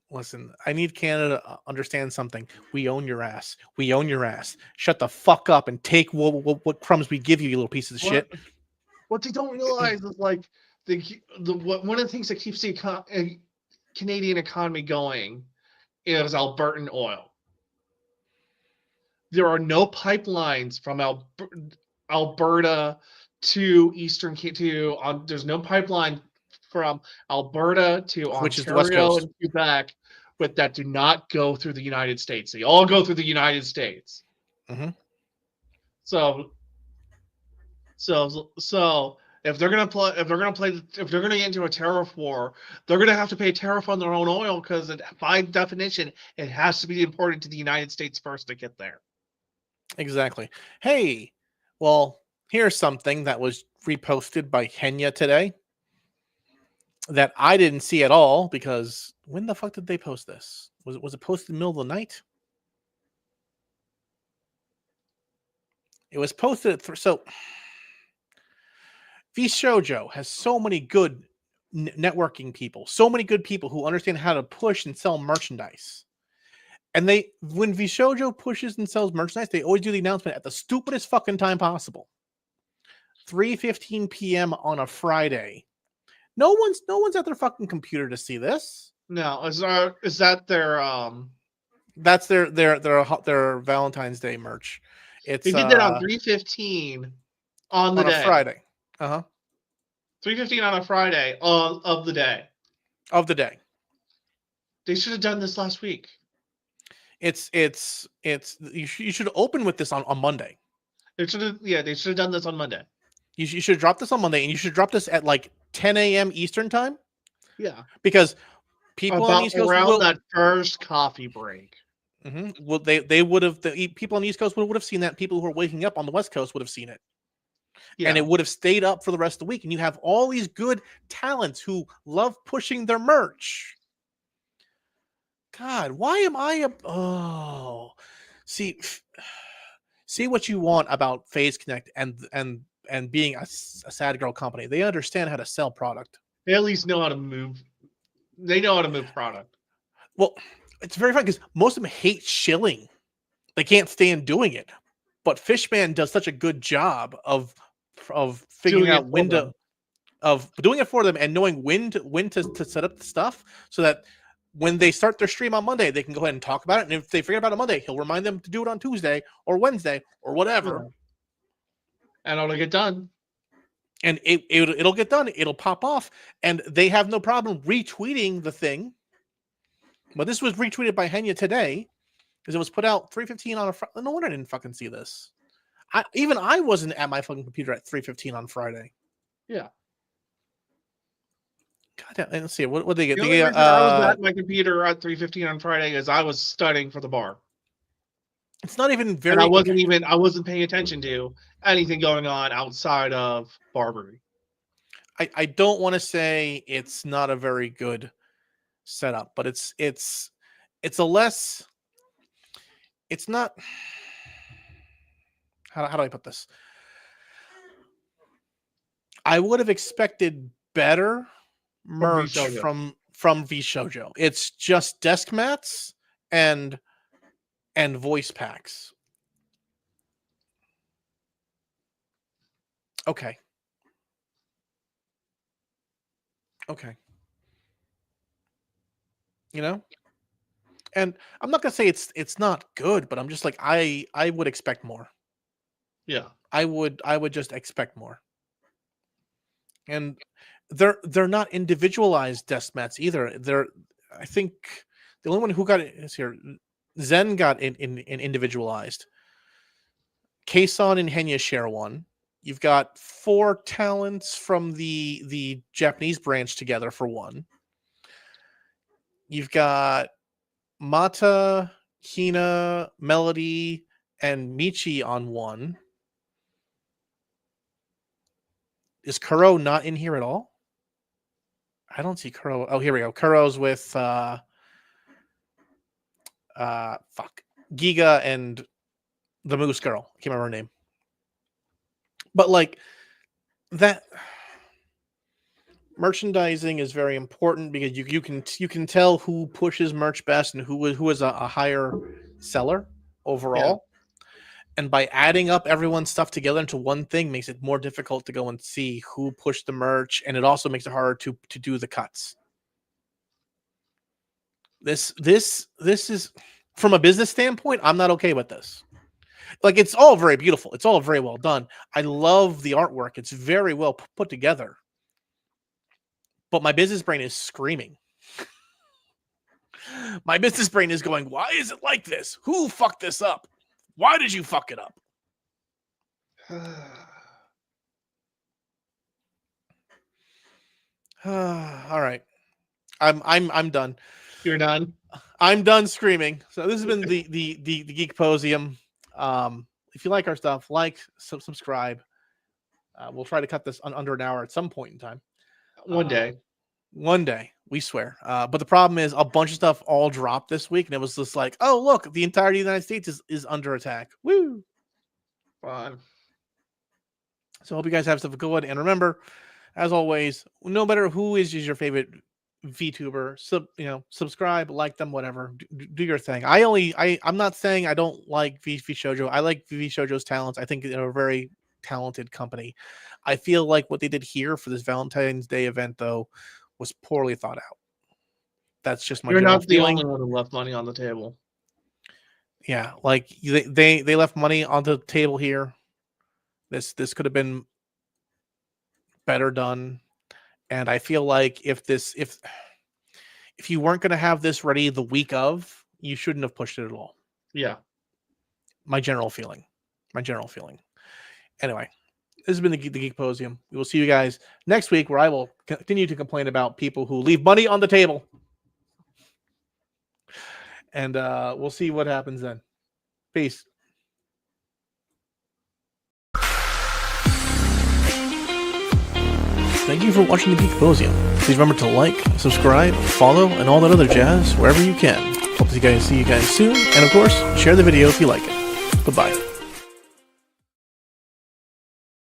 Speaker 2: I need Canada to understand something. We own your ass. We own your ass. Shut the fuck up and take what crumbs we give you, you little pieces of shit.
Speaker 3: What they don't realize is like one of the things that keeps the Canadian economy going is Albertan oil. There are no pipelines from Alberta to Eastern there's no pipeline from Alberta to Ontario and Quebec, but that do not go through the United States. They all go through the United States.
Speaker 2: Mm-hmm.
Speaker 3: So If they're gonna get into a tariff war, they're gonna have to pay tariff on their own oil because, by definition, it has to be imported to the United States first to get there.
Speaker 2: Exactly. Hey, well, here's something that was reposted by Kenya today that I didn't see at all because when the fuck did they post this? Was it posted in the middle of the night? It was posted at so Vishojo has so many good networking people, so many good people who understand how to push and sell merchandise. And when Vishojo pushes and sells merchandise, they always do the announcement at the stupidest fucking time possible. 3:15 p.m. on a Friday. No one's at their fucking computer to see this.
Speaker 3: No, is that their
Speaker 2: That's their Valentine's Day merch. It's
Speaker 3: they did that on 3:15 on the
Speaker 2: on
Speaker 3: day.
Speaker 2: a Friday.
Speaker 3: 3:15 on a Friday of the day.
Speaker 2: Of the day.
Speaker 3: They should have done this last week.
Speaker 2: It's you should open with this on Monday.
Speaker 3: They should have done this on Monday.
Speaker 2: You should drop this on Monday, and you should drop this at like 10 a.m. Eastern time.
Speaker 3: Yeah,
Speaker 2: because people on the East Coast
Speaker 3: around that first coffee break.
Speaker 2: Mm-hmm. Well, they would have people on the East Coast would have seen that. People who are waking up on the West Coast would have seen it, and it would have stayed up for the rest of the week. And you have all these good talents who love pushing their merch. God, why am I see what you want about Phase Connect and being a sad girl company. They understand how to sell product.
Speaker 3: They at least know how to move. They know how to move product.
Speaker 2: Well, it's very funny because most of them hate shilling. They can't stand doing it. But Fishman does such a good job of figuring out when of doing it for them and knowing when to set up the stuff so that when they start their stream on Monday, they can go ahead and talk about it. And if they forget about it Monday, he'll remind them to do it on Tuesday or Wednesday or whatever.
Speaker 3: And it'll get done.
Speaker 2: And it'll get done. It'll pop off. And they have no problem retweeting the thing. But this was retweeted by Henya today because it was put out 3:15 on a Friday. No wonder I didn't fucking see this. I wasn't at my fucking computer at 3:15 on Friday.
Speaker 3: Yeah.
Speaker 2: God damn, let's see. What did they get?
Speaker 3: The only reason I was at my computer at 3:15 on Friday is I was studying for the bar.
Speaker 2: It's not even very.
Speaker 3: And I wasn't paying attention to anything going on outside of Barbary.
Speaker 2: I don't want to say it's not a very good setup, but it's a less. It's not. How do I put this? I would have expected better merch from Vishojo. It's just desk mats and voice packs. Okay. You know? And I'm not gonna say it's not good, but I'm just like I would expect more.
Speaker 3: Yeah.
Speaker 2: I would just expect more. And they're not individualized desk mats either. I think the only one who got it is here. Zen got in individualized. Kason and Henya share one. You've got 4 talents from the Japanese branch together for one. You've got Mata, Hina, Melody, and Michi on one. Is Kuro not in here at all? I don't see Kuro. Oh, here we go. Kuro's with Giga and the Moose Girl. I can't remember her name. But like that merchandising is very important because you can tell who pushes merch best and who is a higher seller overall. Yeah. And by adding up everyone's stuff together into one thing makes it more difficult to go and see who pushed the merch, and it also makes it harder to do the cuts. This is, from a business standpoint, I'm not okay with this. Like, it's all very beautiful. It's all very well done. I love the artwork. It's very well put together. But my business brain is screaming. My business brain is going, why is it like this? Who fucked this up? Why did you fuck it up? All right. I'm done.
Speaker 3: You're done.
Speaker 2: I'm done screaming. So this has been the Geek-Posium. If you like our stuff, like, subscribe. We'll try to cut this under an hour at some point in time.
Speaker 3: One day.
Speaker 2: One day, we swear. But the problem is a bunch of stuff all dropped this week, and it was just like, oh, look, the entirety of the United States is under attack. Woo!
Speaker 3: Fun.
Speaker 2: So I hope you guys have stuff good. And remember, as always, no matter who is your favorite VTuber, subscribe, like them, whatever. Do your thing. I'm not saying I don't like VV Shoujo. I like VV Shoujo's talents. I think they're a very talented company. I feel like what they did here for this Valentine's Day event, though, was poorly thought out. That's just my
Speaker 3: You're
Speaker 2: general
Speaker 3: not the
Speaker 2: feeling.
Speaker 3: only one who left money on the table.
Speaker 2: Yeah, like they left money on the table here. This could have been better done. And I feel like if you weren't going to have this ready the week of, you shouldn't have pushed it at all.
Speaker 3: Yeah.
Speaker 2: My general feeling. Anyway, this has been the Geek-Posium. We will see you guys next week, where I will continue to complain about people who leave money on the table. And we'll see what happens then. Peace. Thank you for watching the Geek-Posium. Please remember to like, subscribe, follow, and all that other jazz wherever you can. Hope to see you guys soon. And of course, share the video if you like it. Goodbye.